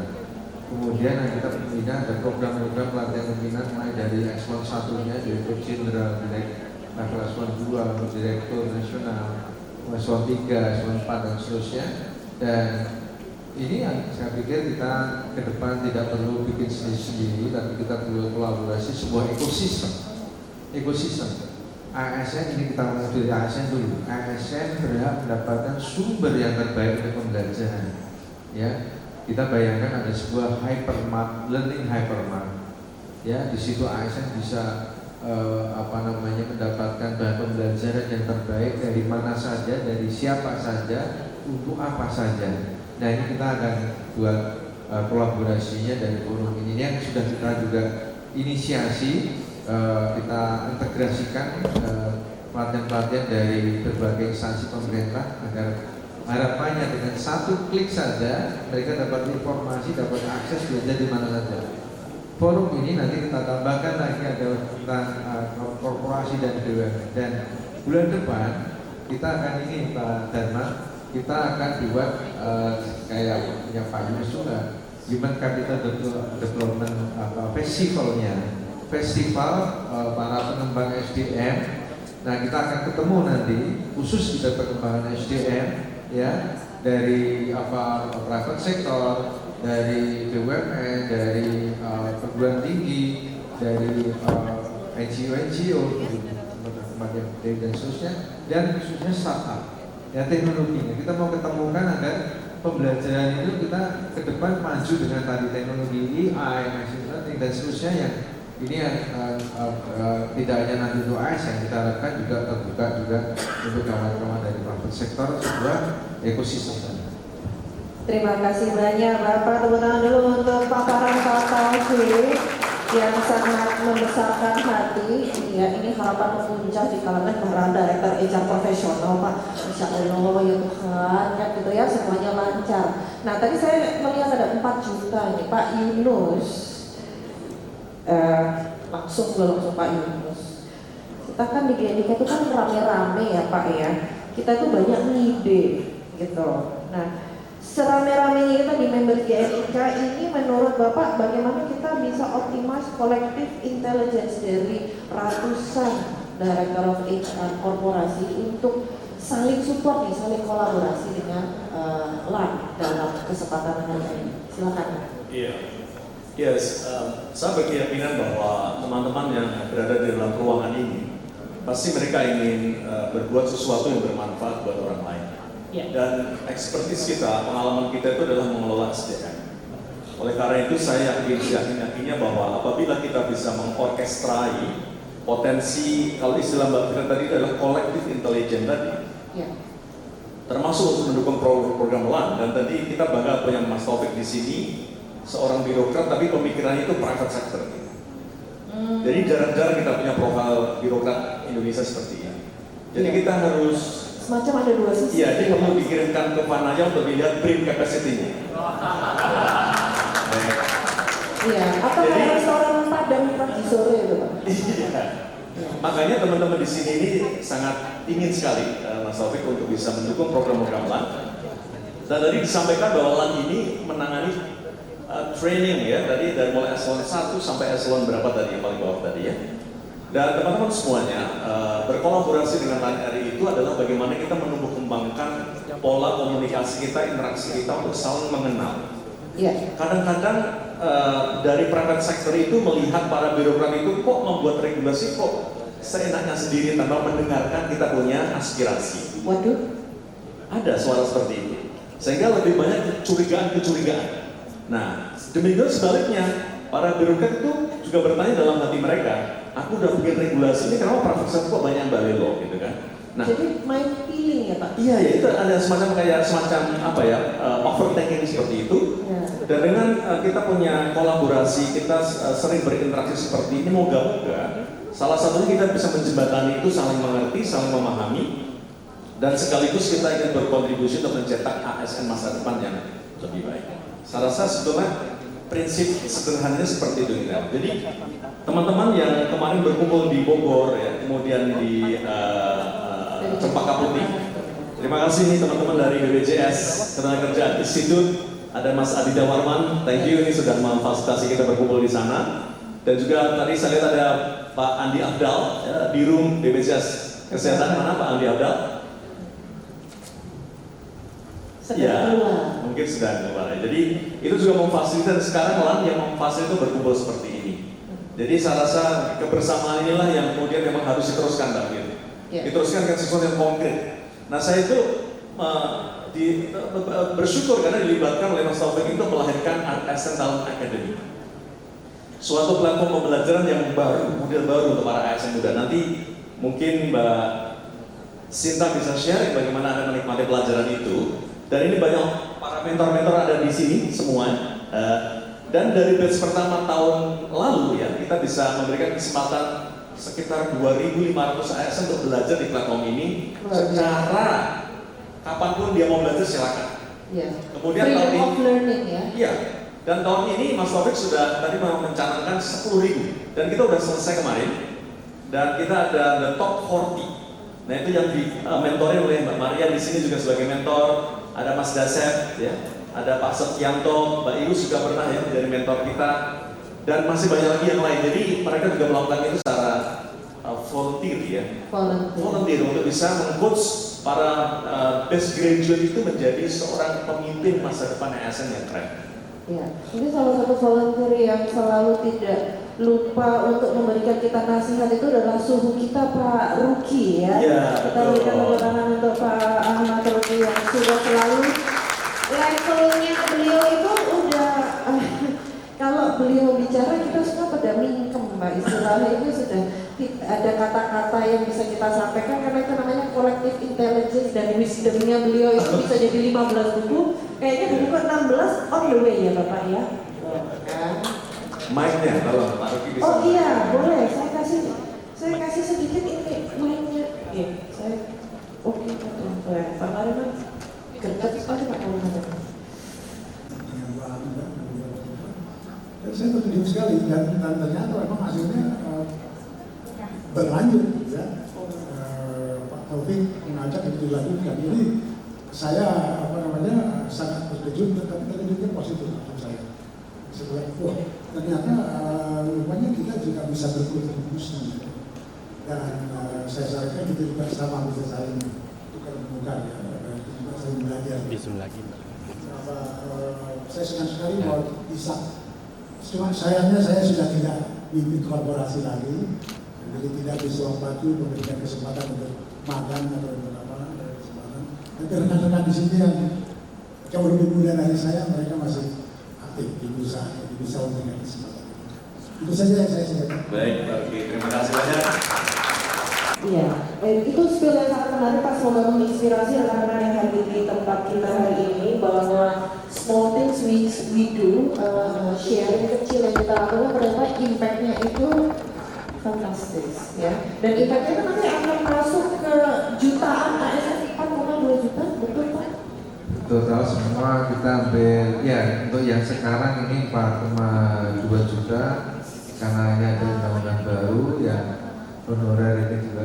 Kemudian kita membina ada program-program pelatihan pembinaan mulai dari eselon 1-nya, Direktur Jenderal, level eselon 2, Direktur Nasional, eselon 3, eselon 4 dan seterusnya. Dan ini yang saya pikir kita ke depan tidak perlu bikin sendiri-sendiri, tapi kita perlu kolaborasi sebuah ekosistem. ASN ini kita mulai dari ASN dulu. ASN berhak mendapatkan sumber yang terbaik untuk pembelajaran. Ya, kita bayangkan ada sebuah learning hypermart. Ya, di situ ASN bisa mendapatkan bahan pembelajaran yang terbaik dari mana saja, dari siapa saja, untuk apa saja. Nah, ini kita akan buat kolaborasinya dari forum ini yang sudah kita juga inisiasi. Kita integrasikan pelatihan-pelatihan dari berbagai instansi pemerintah agar harapannya dengan satu klik saja mereka dapat informasi, dapat akses belajar di mana saja. Forum ini nanti kita tambahkan lagi ada tentang korporasi dan BUMN. Dan bulan depan kita akan ini Pak Dharma, kita akan buat kayak punya Pak Yunus juga Human Capital Development festival para pengembang SDM. Nah, kita akan ketemu nanti khusus kita pengembangan SDM ya, dari private sector, dari BUMN, dari perguruan tinggi, dari NGO pembagian materi dan seterusnya, dan khususnya startup. Ya, teknologinya kita mau ketemukan agar pembelajaran itu kita ke depan maju dengan tadi teknologi AI, machine learning dan seterusnya yang ini tidak hanya nanti untuk AS yang kita harapkan juga terbuka juga untuk kawan-kawan dari private sektor sebuah ekosistem. Terima kasih banyak Bapak, tepuk tangan dulu untuk paparan Pak Taufik yang sangat membesarkan hati. Ya, ini harapan memuncak di kalangan para director HR profesional Pak. Masya Allah ya Tuhan, ya gitu ya, semuanya lancar. Nah tadi saya melihat ada 4 juta ini Pak Yunus. Langsung Pak Yunus. Kita kan di GNIK itu kan rame-rame ya Pak ya. Kita itu banyak ngide gitu. Nah, serame-ramenya kita di member GNIK ini menurut Bapak bagaimana kita bisa optimize collective intelligence dari ratusan director of HR korporasi untuk saling support nih, saling kolaborasi dengan LAN dalam kesempatan hari ini. Silakan. Iya. Yes, saya berkeyakinan bahwa teman-teman yang berada di dalam ruangan ini pasti mereka ingin berbuat sesuatu yang bermanfaat buat orang lain. Ya. Dan ekspertis kita, pengalaman kita itu adalah mengelola SDM. Oleh karena itu saya yakin-yakinnya bahwa apabila kita bisa mengorkestrai potensi, kalau istilah Mbak Fira tadi adalah collective intelligence tadi, Ya. termasuk untuk mendukung program LAN. Dan tadi kita bangga punya Mas Taufik di sini, seorang birokrat tapi pemikirannya itu private sector. Jadi jarang-jarang kita punya profil birokrat Indonesia seperti ini. Jadi Ya. kita harus Semacam ada dua sisi. iya, dia perlu dikirimkan ke Panaya untuk dilihat brain capacity-nya. Iya, apa Jadi- kayak restoran Padang pagi sore itu Pak? Iya. Makanya teman-teman di sini ini sangat ingin sekali Mas Taufik untuk bisa mendukung program-program LAN. Dan tadi disampaikan bahwa LAN ini menangani training ya, tadi dari mulai eselon 1 sampai eselon berapa tadi yang paling bawah tadi ya. Dan teman-teman semuanya berkolaborasi dengan LAN RI itu adalah bagaimana kita menumbuh kembangkan pola komunikasi kita, interaksi kita untuk saling mengenal. Iya. Kadang-kadang dari private sector itu melihat para birokrat itu kok membuat regulasi kok seenaknya sendiri tanpa mendengarkan kita punya aspirasi. Waduh. Ada suara seperti itu. Sehingga lebih banyak kecurigaan-kecurigaan. Nah, demikian sebaliknya, para birokrat itu juga bertanya dalam hati mereka, aku udah bikin regulasi ini kenapa private sector kok banyak yang balelo gitu kan? Nah, Jadi main feeling ya Pak? iya ya, itu ada semacam apa ya, overthinking seperti itu. Ya. Dan dengan kita punya kolaborasi, kita sering berinteraksi seperti ini, moga-moga salah satunya kita bisa menjembatani itu, saling mengerti, saling memahami, dan sekaligus kita ingin berkontribusi untuk mencetak ASN masa depan yang lebih baik. Saya rasa sebetulnya prinsip sederhananya seperti itu ya. Jadi teman-teman yang kemarin berkumpul di Bogor, ya, kemudian di Cempaka Putih, terima kasih nih teman-teman dari BPJS Ketenagakerjaan Institute. Ada Mas Aditya Warman, thank you ini sudah memfasilitasi kita berkumpul di sana. Dan juga tadi saya lihat ada Pak Andi Abdal, ya, di room BPJS Kesehatan. Mana Pak Andi Abdal? Sedang keluar. Mungkin sedang keluar. Jadi itu juga memfasilitasi, sekarang LAN yang memfasilitasi itu berkumpul seperti ini. Jadi saya rasa kebersamaan inilah yang kemudian memang harus diteruskan Mbak Fir. Ya. Diteruskan ke sesuatu yang konkret. Nah saya itu bersyukur karena dilibatkan oleh Mas Taufik itu melahirkan ASN Talent Academy. Suatu platform pembelajaran yang baru, model baru untuk para ASN muda. Nanti mungkin Mbak Sinta bisa share bagaimana Anda menikmati pelajaran itu. Dan ini banyak para mentor-mentor ada di sini semua. Dan dari batch pertama tahun lalu ya, kita bisa memberikan kesempatan sekitar 2.500 ASN untuk belajar di platform ini secara kapanpun dia mau belajar silakan. Ya. Kemudian tahun Freedom ini, of learning ya. iya. Dan tahun ini Mas Taufik sudah tadi mencanangkan 10.000 dan kita udah selesai kemarin. Dan kita ada the top 40. Nah itu yang di mentorin oleh Mbak Maria di sini juga sebagai mentor. Ada Mas Dasep, ya, ada Pak Setianto, Mbak Ius juga pernah ya menjadi mentor kita. Dan masih banyak lagi yang lain. Jadi mereka juga melakukan itu secara volunteer ya. Volunteer untuk bisa meng-coach para best graduate itu menjadi seorang pemimpin masa depan ASN yang keren. Ya, ini salah satu volunteer yang selalu tidak lupa untuk memberikan kita nasihat itu adalah suhu kita Pak Ruki ya. Ya, Kita betul. berikan tepuk tangan untuk Pak Ahmad Ruki yang sudah selalu levelnya beliau itu udah kalau beliau bicara kita semua pada mingkem Mbak, istilahnya itu sudah ada kata-kata yang bisa kita sampaikan karena itu namanya collective intelligence dan wisdomnya beliau itu bisa jadi 15 buku, kayaknya buku ke-16 on the way ya Bapak ya. Kan? Mic-nya kalau Pak Ruki bisa. Oh iya, boleh. Saya kasih sedikit ini mic-nya. Iya, saya oke betul. Pak Mariman gercep sekali Pak Mariman. Saya terkejut sekali dan ternyata memang hasilnya berlanjut ya. Pak Taufik mengajak itu dilanjutkan. Jadi saya sangat terkejut, tapi terkejutnya positif untuk saya. Setelah wah ternyata rupanya kita juga bisa berkontribusi dan saya sarankan kita juga sama bisa saling tukar menukar ya, juga saling belajar. Saya senang sekali bahwa bisa. Cuma sayangnya saya sudah tidak bimbing korporasi lagi, jadi tidak bisa waktu memberikan kesempatan untuk magang atau untuk apa kesempatan. Tapi rekan-rekan di sini yang jauh lebih muda dari saya, mereka masih aktif di perusahaan, jadi bisa memberikan kesempatan. Itu saja yang saya sampaikan. Baik, Pak Ruki, terima kasih banyak. Iya, itu spill yang sangat menarik Pak, semoga menginspirasi rekan-rekan yang hadir di tempat kita hari ini bahwa small things we do, sharing kecil yang kita lakukan ternyata impact-nya itu fantastis ya. Dan impact-nya itu nanti akan masuk ke jutaan ASN 4,2 juta, betul Pak? Total semua kita ambil ya untuk yang sekarang ini 4,2 juta karena hanya ada undang-undang baru yang honorer ini juga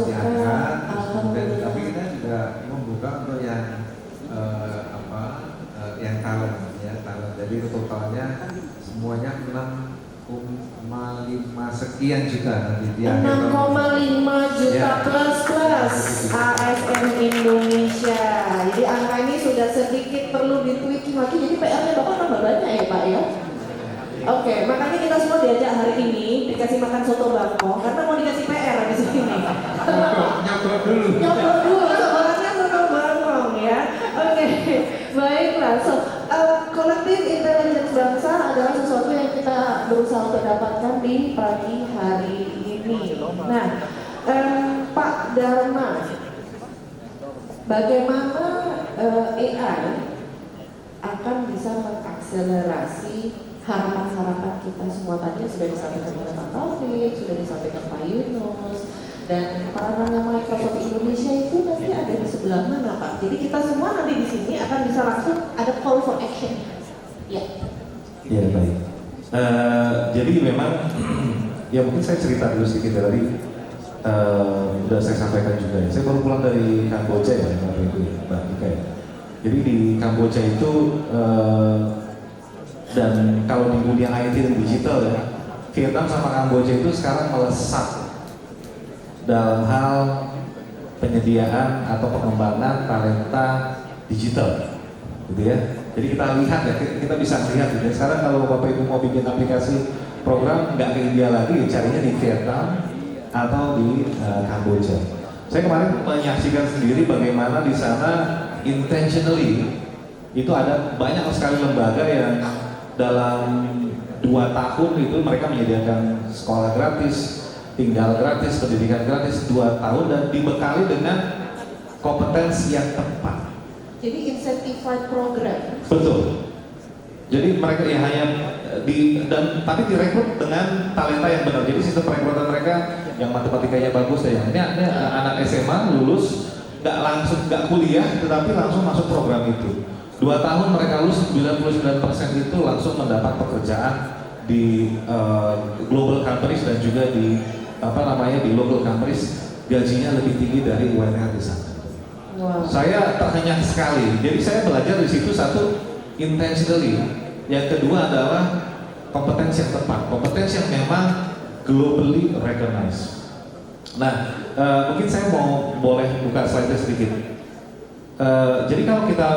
diangkat, tapi kita juga membuka untuk yang yang talent ya talent. Jadi totalnya semuanya 6,5 sekian juta nanti di akhir tahun. 6,5 juta Ya. plus ASN Indonesia. Jadi angka ini sudah sedikit perlu ditweaking lagi. Jadi PR-nya Bapak tambah banyak ya Pak ya. Oke, makanya kita semua diajak hari ini dikasih makan soto Bangkok karena mau dikasih PR habis ini. Nyobrol dulu. Nyobrol dulu, orangnya soto Bangkok ya. Oke, baiklah. So, kolektif intelijen bangsa adalah sesuatu yang kita berusaha untuk dapatkan di pagi hari ini. Nah, Pak Dharma, bagaimana AI akan bisa mengakselerasi harapan-harapan kita semua tadi yang sudah disampaikan oleh Pak Taufik, sudah disampaikan Pak Yunus, dan perannya Microsoft Indonesia itu nanti ada di sebelah mana Pak? Jadi kita semua nanti di sini akan bisa langsung ada call for action. Ya. Ya baik. Jadi memang ya mungkin saya cerita dulu sedikit tadi. Sudah saya sampaikan juga ya. Saya baru pulang dari Kamboja ya, Mbak Ika ya. Jadi di Kamboja itu dan kalau di dunia IT dan digital ya, Vietnam sama Kamboja itu sekarang melesat dalam hal penyediaan atau pengembangan talenta digital, gitu ya. Jadi kita lihat ya, kita bisa lihat gitu. Sekarang kalau Bapak Ibu mau bikin aplikasi program nggak ke India lagi, carinya di Vietnam atau di Kamboja. Saya kemarin menyaksikan sendiri bagaimana di sana intentionally itu ada banyak sekali lembaga yang dalam 2 tahun itu mereka menyediakan sekolah gratis, tinggal gratis, pendidikan gratis 2 tahun dan dibekali dengan kompetensi yang tepat. Jadi incentivized program. Betul. Jadi mereka ya hanya tapi direkrut dengan talenta yang benar. Jadi sistem perekrutan mereka yang matematikanya bagus ya. Ini anak SMA lulus nggak kuliah, tetapi langsung masuk program itu. 2 tahun mereka lulus, 99% itu langsung mendapat pekerjaan di global companies dan juga di di local companies, gajinya lebih tinggi dari UMR di sana. Wow. Saya terhenyak sekali. Jadi saya belajar di situ satu intentionally. Yang kedua adalah kompetensi yang tepat, kompetensi yang memang globally recognized. Nah, mungkin saya boleh buka slide sedikit. Jadi kalau kita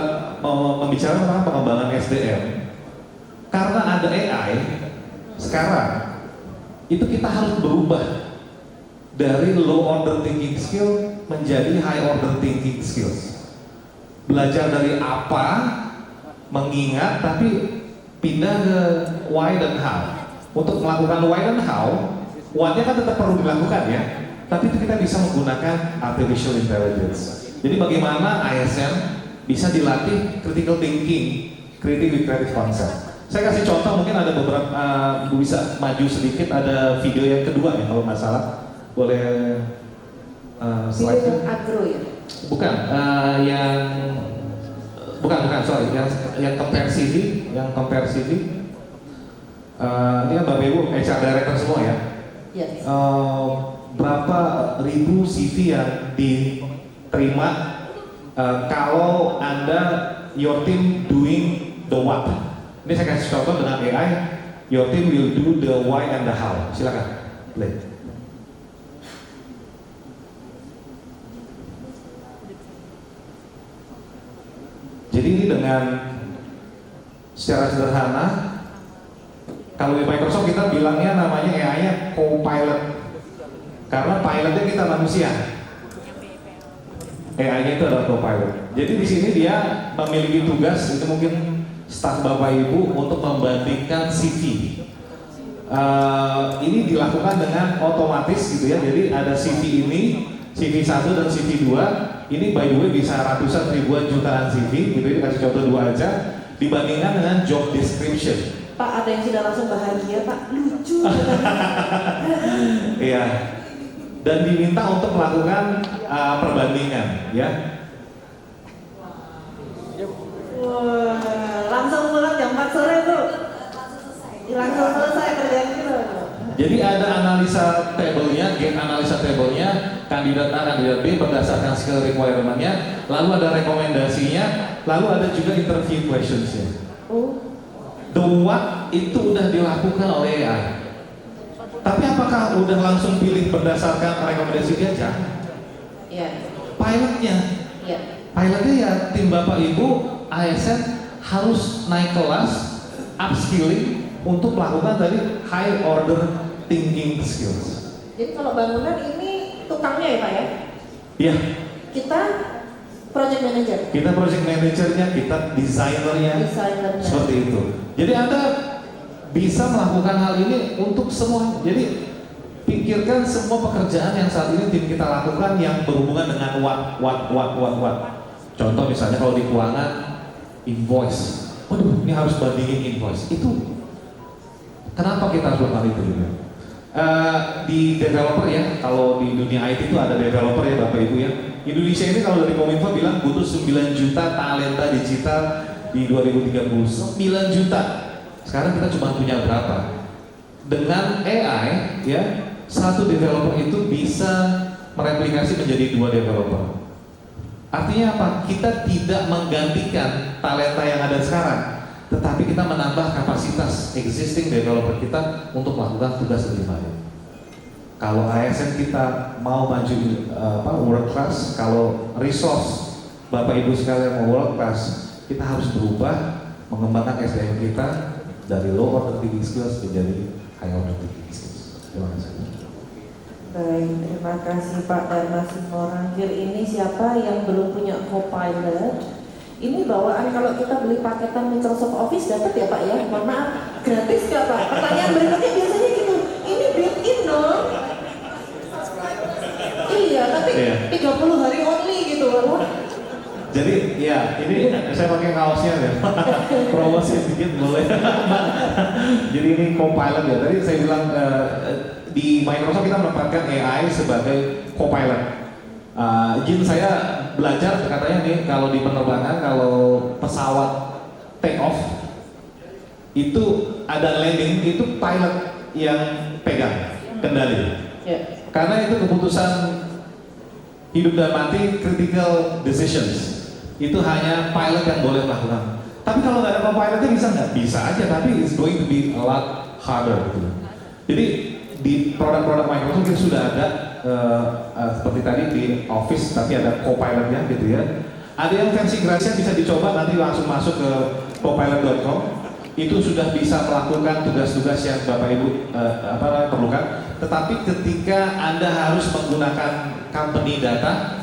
mau membicarakan tentang pengembangan SDM, karena ada AI sekarang, itu kita harus berubah dari low order thinking skill menjadi high order thinking skills. Belajar dari apa, mengingat, tapi pindah ke why dan how. Untuk melakukan why dan how, what-nya kan tetap perlu dilakukan ya, tapi itu kita bisa menggunakan artificial intelligence. Jadi bagaimana ASN bisa dilatih critical thinking, creative with creative concept. Saya kasih contoh, mungkin ada beberapa, bisa maju sedikit, ada video yang kedua ya kalau nggak salah. Boleh slide? Video yang agro ya? Bukan, bukan, sorry, yang compare CV, ini kan Bapak Ibu HR Director semua ya. Yes. Berapa ribu CV yang diterima kalau Anda, your team doing the what? Ini saya kasih contoh dengan AI, your team will do the why and the how. Silakan, play. Jadi ini dengan secara sederhana, kalau di Microsoft kita bilangnya namanya AI-nya co-pilot, karena pilotnya kita manusia. AI-nya itu adalah co-pilot. Jadi di sini dia memiliki tugas, itu mungkin staf Bapak Ibu untuk membandingkan CV. Ini dilakukan dengan otomatis gitu ya. Jadi ada CV ini, CV 1 dan CV 2. Ini by the way bisa ratusan ribuan jutaan CV, gitu, ini kasih contoh 2 aja, dibandingkan dengan job description. Pak, ada yang sudah langsung bahagia, Pak. Lucu. Iya. Dan diminta untuk melakukan perbandingan, ya. Wah, langsung pulang jam 4 sore tuh. Langsung selesai kerjaan kita. Jadi ada analisa tabelnya, gap analisa tabelnya, kandidat A, kandidat B berdasarkan skill requirement-nya, lalu ada rekomendasinya, lalu ada juga interview questions-nya. Oh. The what itu udah dilakukan oleh AI. Tapi apakah udah langsung pilih berdasarkan rekomendasi dia? Jangan. Iya. Pilotnya, Iya. pilotnya ya tim Bapak Ibu ASN harus naik kelas, upskilling untuk melakukan tadi high order thinking skills. Jadi kalau bangunan ini tukangnya ya Pak ya? Iya. Kita project manager. Kita project manajernya, kita desainernya, Desainernya. seperti itu. Jadi Anda bisa melakukan hal ini untuk semua. Jadi pikirkan semua pekerjaan yang saat ini tim kita lakukan yang berhubungan dengan what. Contoh misalnya kalau di keuangan, invoice. Waduh, ini harus bandingin invoice. Itu kenapa kita harus melakukan itu juga? Di developer ya, kalau di dunia IT itu ada developer ya Bapak Ibu ya. Indonesia ini kalau dari Kominfo bilang butuh 9 juta talenta digital di 2030. 9 juta. Sekarang kita cuma punya berapa? Dengan AI ya, satu developer itu bisa mereplikasi menjadi 2 developer. Artinya apa? Kita tidak menggantikan talenta yang ada sekarang, tetapi kita menambah kapasitas existing developer kita untuk melakukan tugas lebih banyak. Kalau ASN kita mau maju world class, kalau resource Bapak Ibu sekalian mau world class, kita harus berubah mengembangkan SDM kita dari low order thinking skills menjadi high order thinking skills. Terima kasih. Baik, terima kasih Pak Dharma Simorangkir. Ini siapa yang belum punya co-pilot? Ini bawaan kalau kita beli paketan Microsoft Office dapat ya Pak ya? Mohon maaf, gratis nggak Pak? Pertanyaan berikutnya biasanya gitu. Ini built-in dong? Iya, tapi 30 hari only gitu loh. Jadi ya ini saya pakai kaosnya ya, promosi sedikit boleh. Jadi ini co-pilot ya. Tadi saya bilang di Microsoft kita menempatkan AI sebagai co-pilot. Izin saya belajar katanya nih kalau di penerbangan kalau pesawat take off itu ada landing itu pilot yang pegang kendali. Ya. Karena itu keputusan hidup dan mati, critical decisions. Itu hanya pilot yang boleh melakukan. Tapi kalau nggak ada co-pilotnya bisa nggak? Bisa aja, tapi it's going to be a lot harder gitu. Jadi di produk-produk Microsoft itu sudah ada seperti tadi di Office, tapi ada co-pilotnya gitu ya. Ada yang versi gratisnya bisa dicoba, nanti langsung masuk ke copilot.com. Itu sudah bisa melakukan tugas-tugas yang Bapak Ibu perlukan. Tetapi ketika Anda harus menggunakan company data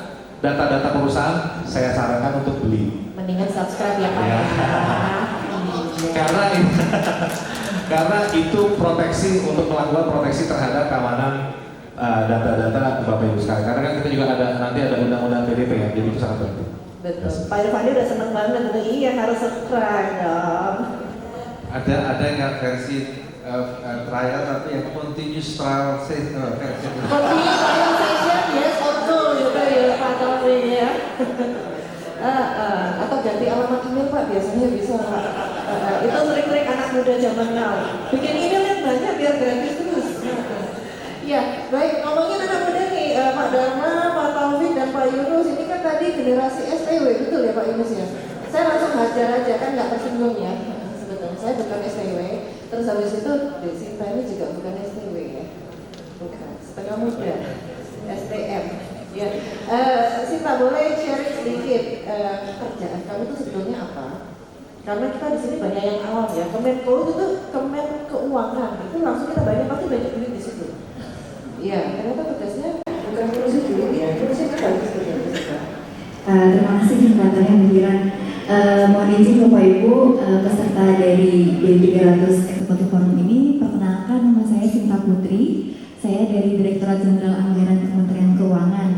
perusahaan, saya sarankan untuk beli. Mendingan subscribe ya Pak. Ya. Karena itu proteksi untuk melakukan proteksi terhadap keamanan data-data Bapak Ibu sekalian. Karena kan kita juga nanti ada undang-undang PDP ya, jadi itu sangat penting. Betul. Pak Irfandi udah seneng banget, iya harus subscribe dong. Ada nggak versi trial tapi yang continuous trial versi? Continuous trial session, yes, betul juga ya Pak Taufik ya. Atau ganti alamat email Pak, biasanya bisa Pak. Itu trik-trik anak muda zaman now. Bikin email yang banyak biar gratis terus. Ya, baik. Ngomongin anak muda nih, Pak Dharma, Pak Taufik, dan Pak Yunus. Ini kan tadi generasi STW, betul ya Pak Yunus ya? Saya langsung hajar aja, kan nggak tersinggung ya. Sebetulnya saya bukan STW. Terus habis itu, Sinta ini juga bukan STW ya? Bukan, setengah muda. STM. Ya, Sinta boleh sharing sedikit kerjaan kamu itu sebetulnya apa? Karena kita di sini banyak yang awam ya. Kemenko itu tuh Kemen Keuangan, itu langsung kita pasti banyak duit di situ. Iya, ternyata tugasnya bukan ngurusin duit ya, ngurusin kan bagus kerja. Terima kasih kesempatannya Bu Fira. Mohon izin Bapak Ibu, peserta dari D300 Eksekutif Forum ini, perkenalkan nama saya Sinta Putri. Saya dari Direktorat Jenderal Anggaran Kementerian Keuangan.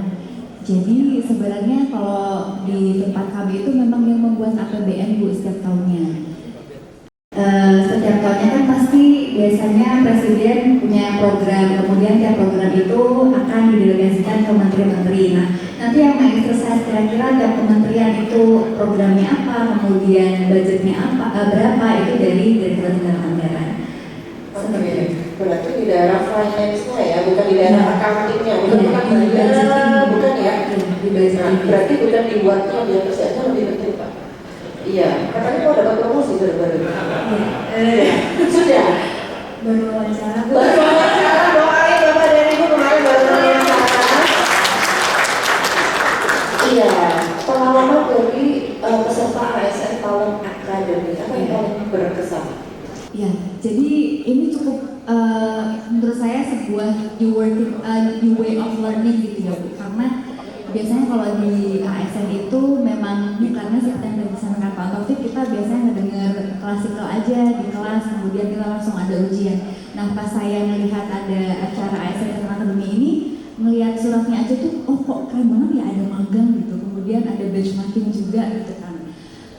Jadi sebenarnya kalau di tempat kami itu memang yang membuat APBN Bu setiap tahunnya. Setiap tahunnya kan pasti biasanya Presiden punya program, kemudian tiap program itu akan didelegasikan ke menteri-menteri. Nah, nanti yang mengeksersis kira-kira tiap kementerian itu programnya apa, kemudian budgetnya apa, berapa, itu dari Direktorat Jenderal Anggaran. Oke, berarti di daerah finance-nya ya, bukan di daerah accounting-nya, bukan bukan ya? Berarti bukan dibuatnya biar kerjanya lebih penting Pak. Iya, katanya mau dapat promosi baru-baru. Sudah. Baru wawancara. Baru wawancara, doain Bapak dan Ibu kemarin baru wawancara. Iya, pengalaman dari peserta ASN Talent Academy, apa yang paling berkesan? Ya, jadi ini cukup menurut saya sebuah new way of learning gitu ya Bu. Karena biasanya kalau di ASN itu memang karena seperti yang tadi disampaikan Pak Taufik, kita biasanya ngedenger klasikal aja di kelas, kemudian kita langsung ada ujian. Nah, pas saya melihat ada acara ASN Academy ini, melihat suratnya aja tuh, oh kok keren banget ya, ada magang gitu, kemudian ada benchmarking juga gitu kan.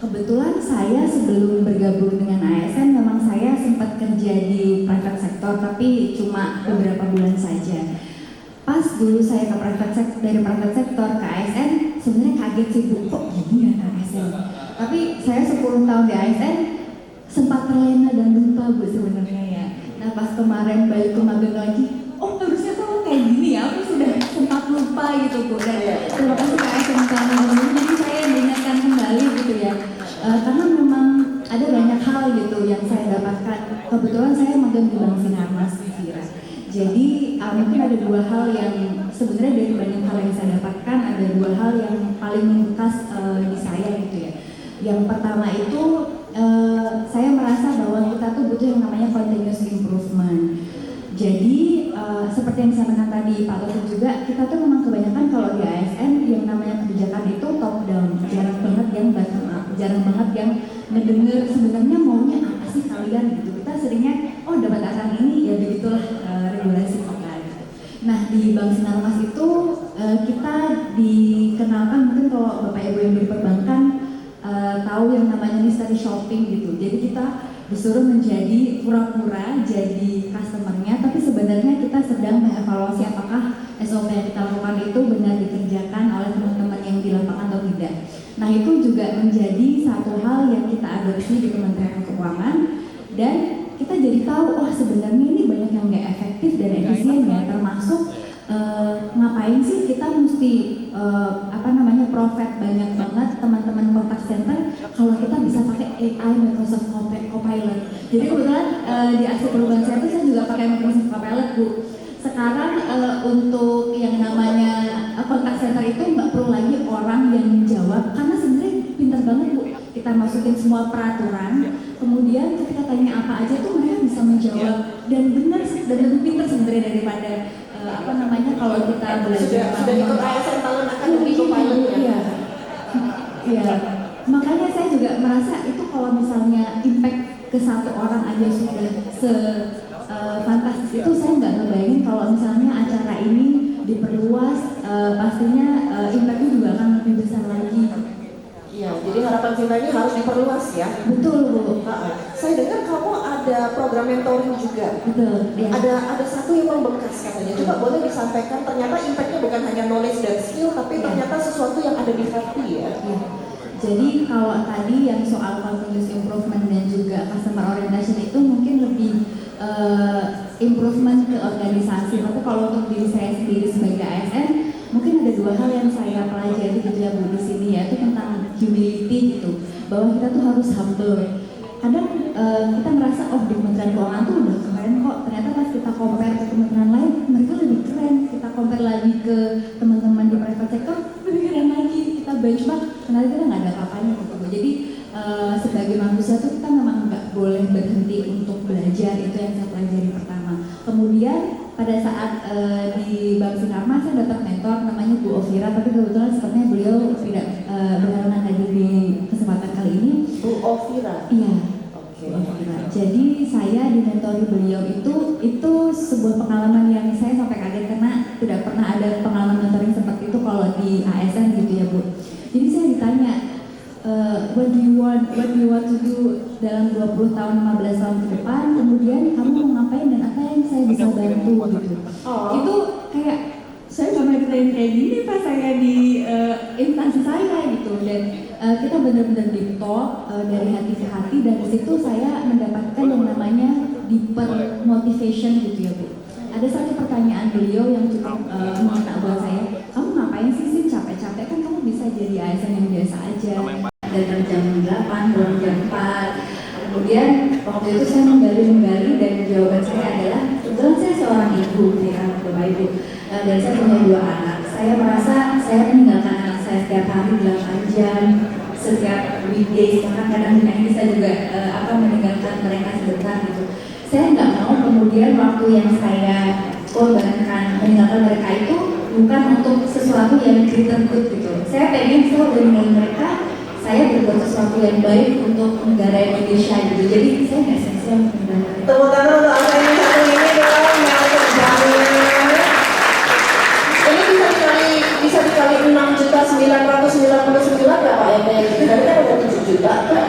Kebetulan saya sebelum bergabung dengan ASN memang saya sempat kerja di private sector, tapi cuma beberapa bulan saja. Pas dulu saya ke dari private sector ke ASN, sebenarnya kaget sih Bu, kok gini ya ASN. Tapi saya 10 tahun di ASN sempat terlena dan lupa Bu sebenarnya ya. Nah pas kemarin balik ke magang lagi, oh harusnya kok kayak gini ya, aku sudah sempat lupa gitu Bu. Dan terima kasih ke ASN karena jadi saya diingatkan kembali gitu ya. Karena memang ada banyak hal gitu yang saya dapatkan. Kebetulan saya magang di Bank Sinarmas Fira. Jadi mungkin ada dua hal yang sebenarnya dari banyak hal yang saya dapatkan, ada dua hal yang paling membekas di saya gitu ya. Yang pertama itu saya merasa bahwa kita tuh butuh yang namanya continuous improvement. Jadi seperti yang disampaikan tadi Pak Taufik juga, kita tuh memang kebanyakan kalau di ASN yang namanya kebijakan itu top down, jarang banget yang bottom up, jarang banget yang ngedenger sebenarnya maunya apa sih kalian gitu. Kita seringnya oh dapat akan ini ya begitulah regulasi kita gitu. Nah di Bank Sinarmas itu kita dikenalkan, mungkin kalau Bapak Ibu yang di perbankan tahu yang namanya mystery shopping gitu. Jadi kita disuruh menjadi pura-pura jadi customernya, tapi sebenarnya kita sedang mengevaluasi apakah SOP yang kita lakukan itu benar dikerjakan oleh teman-teman yang di lapangan atau tidak. Nah itu juga menjadi satu hal yang kita adopsi di Kementerian Keuangan, dan kita jadi tahu oh sebenarnya ini banyak yang nggak efektif dan efisien ya, termasuk ngapain sih kita mesti profit banyak banget teman-teman kontak center kalau kita bisa pakai AI Microsoft Copilot. Jadi kebetulan di aksi perubahan saya itu saya juga pakai Microsoft Copilot Bu. Sekarang untuk yang namanya kontak center itu nggak perlu lagi orang yang menjawab, karena sebenarnya pintar banget Bu. Kita masukin semua peraturan, kemudian ketika tanya apa aja tuh mereka bisa menjawab dan benar dan lebih pintar sebenarnya daripada kalau kita belajar sudah ikut ASN Talent Academy Pilot ya. Iya, makanya saya juga merasa itu kalau misalnya impact ke satu orang aja sudah fantastis itu, saya nggak ngebayangin kalau misalnya acara ini diperluas, pastinya impactnya juga akan lebih besar lagi. Iya, jadi harapan Vina ini harus diperluas ya. Betul Bu. Saya dengar kamu ada program mentoring juga. Betul. Ya. Ada satu yang membekas katanya. Coba boleh disampaikan, ternyata impactnya bukan hanya knowledge dan skill, tapi ternyata sesuatu yang ada di hati ya. Ya. Jadi kalau tadi yang soal continuous improvement dan juga customer orientation itu mungkin lebih improvement ke organisasi. Tapi kalau untuk diri saya sendiri sebagai ASN, mungkin ada dua hal yang saya pelajari gitu ya Bu di sini, yaitu tentang humility gitu, bahwa kita tuh harus humble. Kadang kita merasa oh di Kementerian Keuangan tuh udah keren kok, ternyata pas kita compare ke kementerian lain mereka lebih keren. Kita compare lagi ke teman-teman di private sector lebih keren lagi. Kita benchmark, ternyata kita nggak ada apa-apanya gitu. Jadi sebagai manusia tuh kita memang nggak boleh berhenti untuk belajar, itu yang saya pelajari pertama. Kemudian pada saat di Bank Sinarmas saya dapat mentor namanya Bu Ovira, tapi kebetulan sepertinya beliau tidak berhalangan hadir di kesempatan kali ini. Bu Ovira? Iya. Oke. Bu Ovira. Jadi saya dimentori beliau itu sebuah pengalaman yang saya sampai kaget karena tidak pernah ada pengalaman mentoring seperti itu kalau di ASN gitu ya Bu. Jadi saya ditanya, what do you want to do dalam 20 tahun, 15 tahun ke depan, kemudian kamu mau ngapain dan apa yang saya bisa bantu gitu. Itu kayak saya cuma ditanya kayak gini pas saya di instansi saya gitu, dan kita benar-benar deep talk dari hati ke hati, dan di situ saya mendapatkan yang namanya deeper motivation gitu ya Bu. Ada satu pertanyaan beliau yang cukup mengena buat saya, kamu ngapain sih capek-capek, kan kamu bisa jadi ASN yang biasa aja. Dari jam 8, pulang jam 4. Kemudian waktu itu saya menggali dan jawaban saya adalah, kebetulan saya seorang ibu ya Bapak Ibu, dan saya punya 2 anak. Saya merasa saya meninggalkan anak saya setiap hari 8 jam, setiap weekdays, bahkan kadang-kadang ini saya juga meninggalkan mereka sebentar gitu. Saya nggak mau kemudian waktu yang saya korbankan meninggalkan mereka itu bukan untuk sesuatu yang greater good gitu. Saya pengen saya dengan mereka, saya berbuat sesuatu yang baik untuk negara Indonesia gitu. Jadi saya nggak sia-sia meninggalkan. Tepuk tangan untuk apa yang satu ini dong, yang terbangun. Ini bisa dikali 6.999 nggak Pak yang kayak gini? Tadi kan ada 7 juta tuh.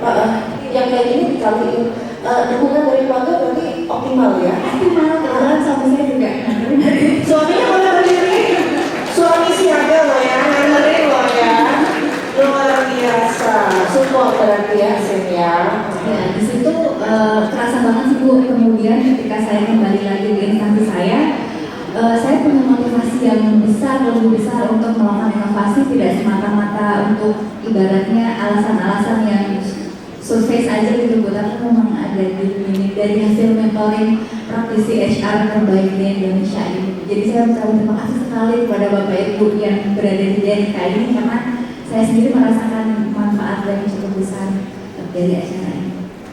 Pak, yang kayak gini dikali dukungan dari keluarga berarti optimal ya? Optimal, kebetulan suami saya juga. Suaminya boleh berdiri. Suami siaga loh ya, dengerin loh ya. Luar biasa, support berarti ya Sin ya. Ya, di situ kerasa banget sih Bu. Kemudian ketika saya kembali lagi ke instansi saya punya motivasi yang lebih besar untuk melakukan inovasi, tidak semata-mata untuk ibaratnya alasan-alasan yang survei saja gitu Bu, tapi memang ada di dari hasil mentoring praktisi HR terbaik di Indonesia ini. Jadi saya ucapkan terima kasih sekali kepada Bapak Ibu yang berada di DNK ini, karena saya sendiri merasakan manfaat yang cukup besar dari acara ini.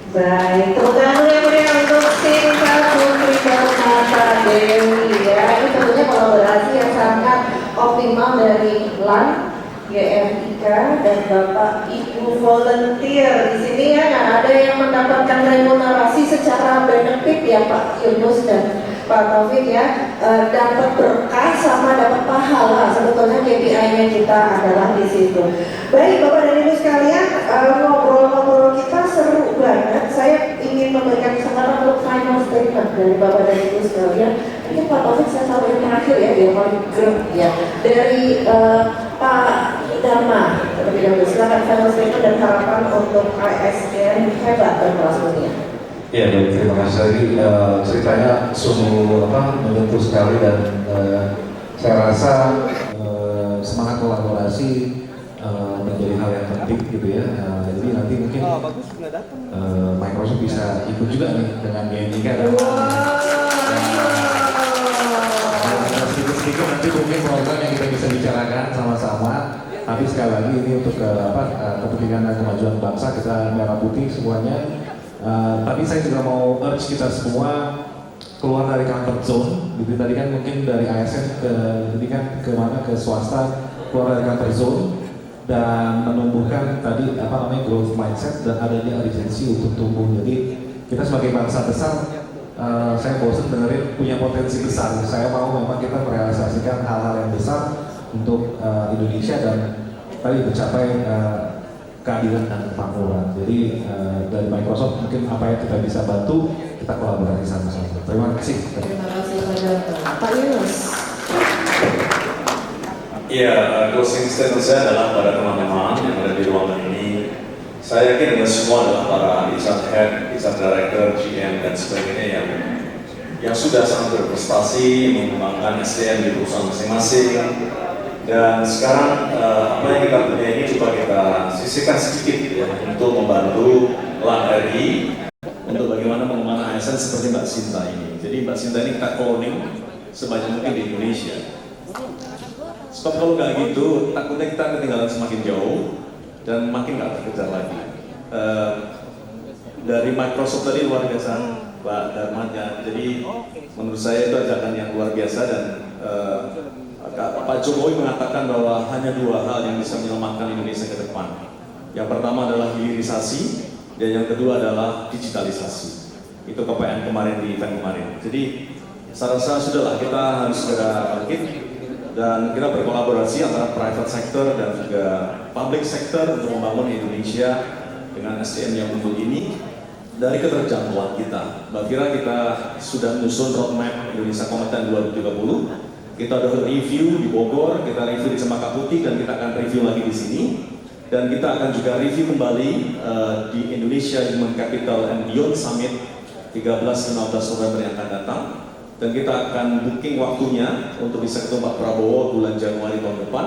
Baik, tepuk tangan yang meriah untuk Sinta Putri Permata Dewi ya. Ini tentunya kolaborasi yang sangat optimal dari LAN, GMIK dan Bapak Ibu volunteer di sini ya. Nggak ada yang mendapatkan remunerasi secara benefit ya Pak Yunus dan Pak Taufik ya, dapat berkah sama dapat pahala. Sebetulnya KPI-nya kita adalah di situ. Baik Bapak dan Ibu sekalian, ngobrol-ngobrol kita seru banget. Saya ingin memberikan kesempatan untuk final statement dari Bapak dan Ibu sekalian. Mungkin Pak Taufik saya tahu yang terakhir ya, dia paling grup ya. Dari Pak Dharma, terlebih dahulu silakan final statement dan harapan untuk ASN hebat dan kelas dunia. Ya, baik, terima kasih lagi. Ceritanya sungguh menyentuh sekali, dan saya rasa semangat kolaborasi menjadi hal yang penting gitu ya. Jadi nanti mungkin Microsoft bisa ikut juga nih dengan GMIK. Sedikit-sedikit nanti mungkin program yang kita bisa bicara bicarakan sama-sama. Tapi sekali lagi ini untuk kepentingan dan kemajuan bangsa, kita merah putih semuanya. Tapi saya juga mau urge kita semua keluar dari comfort zone. Gitu. Tadi kan mungkin dari ASN ke mana ke swasta, keluar dari comfort zone dan menumbuhkan tadi growth mindset dan adanya urgensi untuk tumbuh. Jadi kita sebagai bangsa besar, saya bosan dengerin punya potensi besar. Saya mau memang kita merealisasikan hal-hal yang besar untuk Indonesia dan tadi mencapai keadilan dan kemakmuran. Jadi dari Microsoft mungkin apa yang kita bisa bantu, kita kolaborasi sama-sama. Terima kasih. Terima kasih Pak Yunus. Iya, closing statement saya adalah pada teman-teman yang ada di ruangan ini. Saya yakin dengan semua adalah para HR head, HR director, GM dan sebagainya yang sudah sangat berprestasi mengembangkan SDM di perusahaan masing-masing. Dan sekarang apa yang kita punya ini coba kita sisihkan sedikit ya untuk membantu LAN-RI untuk bagaimana mengembangkan ASN seperti Mbak Sinta ini. Jadi Mbak Sinta ini kita cloning sebanyak mungkin di Indonesia. Sebab kalau nggak gitu, takutnya kita ketinggalan semakin jauh dan makin nggak terkejar lagi. Dari Microsoft tadi luar biasa, Pak Darmanya. Jadi menurut saya itu ajakan yang luar biasa dan Pak Jokowi mengatakan bahwa hanya dua hal yang bisa menyelamatkan Indonesia ke depan. Yang pertama adalah hilirisasi dan yang kedua adalah digitalisasi. Itu KPN kemarin di event kemarin. Jadi saya rasa sudahlah kita harus segera bangkit dan kita berkolaborasi antara private sector dan juga public sector untuk membangun Indonesia dengan SDM yang unggul ini dari keterjangkauan kita. Mbak Fira, kita sudah menyusun roadmap Indonesia Kompeten 2030. Kita udah review di Bogor, kita review di Cempaka Putih, dan kita akan review lagi di sini. Dan kita akan juga review kembali di Indonesia Human Capital and Beyond Summit 13-15 November yang akan datang. Dan kita akan booking waktunya untuk bisa ketemu Pak Prabowo bulan Januari tahun depan.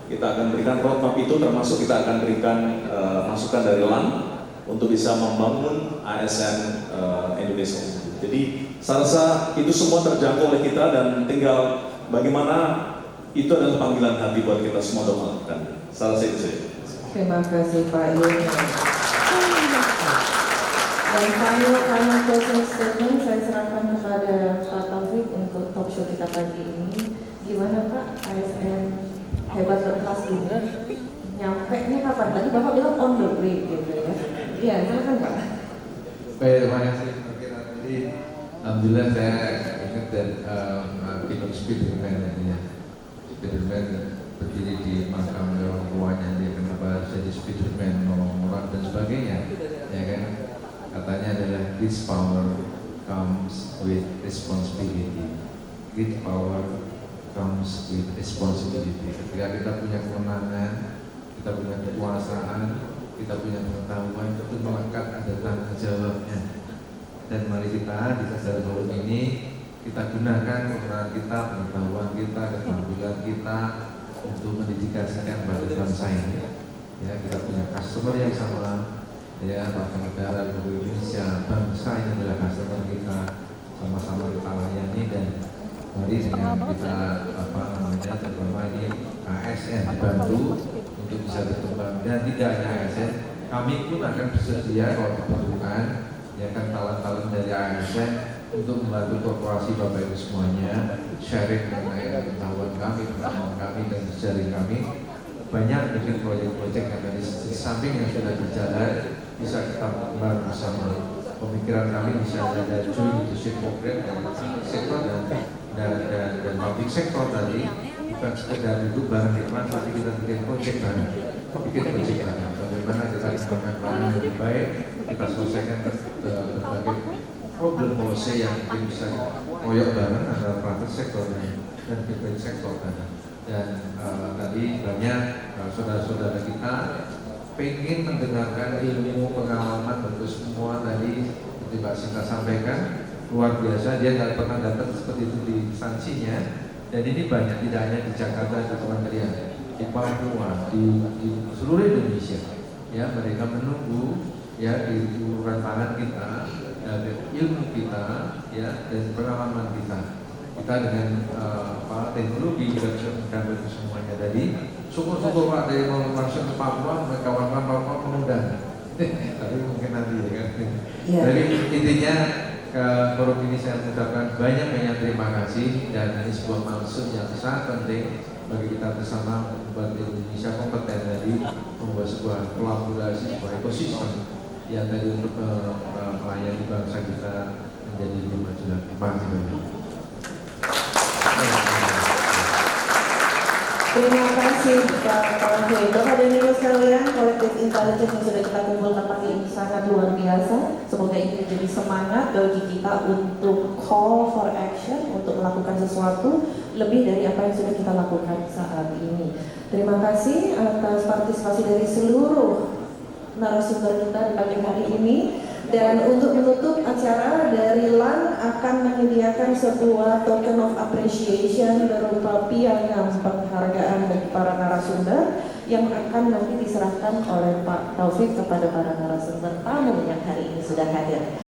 Kita akan berikan roadmap itu, termasuk kita akan berikan masukan dari LAN untuk bisa membangun ASN Indonesia. Jadi saya rasa itu semua terjangkau oleh kita dan tinggal bagaimana itu adalah panggilan hati buat kita semua untuk melakukan. Saya rasa itu saja. Terima kasih Pak Yunus. Dan final closing statement saya serahkan kepada Pak Taufik untuk talk show kita pagi ini. Gimana Pak, ASN hebat berkelas ini? Nyampe-nya kapan? Tadi Bapak bilang on the way gitu ya. Iya, silakan Pak. Baik, terima kasih. Jadi, alhamdulillah saya ingat dan ikut Spiderman ya. Spiderman berdiri di makam orang tuanya, dia kenapa jadi Spiderman, nolong orang dan sebagainya, ya kan? Katanya adalah this power comes with responsibility. Great power comes with responsibility. Ketika kita punya kewenangan, kita punya kekuasaan, kita punya pengetahuan, itu melekat ada tanggung jawabnya. Dan mari kita di Sadar Forum ini kita gunakan kewenangan kita, pengetahuan kita, keterampilan kita untuk mendedikasikan pada bangsa ini. Ya, kita punya customer yang sama. Ya, Warga Negara Republik Indonesia, bangsa ini adalah customer kita, sama-sama kita layani dan mari dengan kita terutama ini ASN dibantu untuk bisa berkembang dan tidak hanya ASN, kami pun akan bersedia kalau diperlukan ya kan talent-talent dari ASN untuk membantu korporasi Bapak Ibu semuanya sharing mengenai pengetahuan kami, pengalaman kami dan jejaring kami. Banyak mungkin proyek-proyek yang dari samping yang sudah berjalan bisa kita kembangkan bersama. Pemikiran kami bisa ada joint leadership program dari sektor dan public sektor tadi, bukan sekedar duduk bareng di depan, tapi kita bikin proyek bareng, bagaimana kita kembangkan barang yang lebih baik, kita selesaikan berbagai problem policy yang mungkin bisa koyok bareng antara private sektor dan public sektor tadi. Dan tadi banyak saudara-saudara kita pengen mendengarkan ilmu pengalaman untuk semua tadi seperti Mbak Sinta sampaikan luar biasa, dia nggak pernah dapat seperti itu di instansinya dan ini banyak, tidak hanya di Jakarta, di kementerian, di Papua, di seluruh Indonesia ya, mereka menunggu ya di uluran tangan kita, dari ilmu kita ya dan pengalaman kita. kita dengan teknologi kita bisa mencapai itu semuanya. Jadi syukur-syukur Pak dari mau masuk ke Papua, kawan-kawan Papua mengundang. Tapi mungkin nanti ya kan. Jadi intinya ke forum ini saya mengucapkan banyak terima kasih, dan ini sebuah milestone yang sangat penting bagi kita bersama membuat Indonesia kompeten dari membuat sebuah kolaborasi, sebuah ekosistem yang tadi untuk melayani bangsa kita menjadi lebih maju lagi. Terima kasih banyak. Terima kasih Pak Taufik. Bapak dan Ibu sekalian, kolektif intelligence yang sudah kita kumpulkan pagi ini sangat luar biasa. Semoga ini menjadi semangat bagi kita untuk call for action, untuk melakukan sesuatu lebih dari apa yang sudah kita lakukan saat ini. Terima kasih atas partisipasi dari seluruh narasumber kita di pagi hari ini. Dan untuk menutup acara, dari LAN akan menyediakan sebuah token of appreciation berupa piagam penghargaan bagi para narasumber yang akan nanti diserahkan oleh Pak Taufik kepada para narasumber tamu yang hari ini sudah hadir.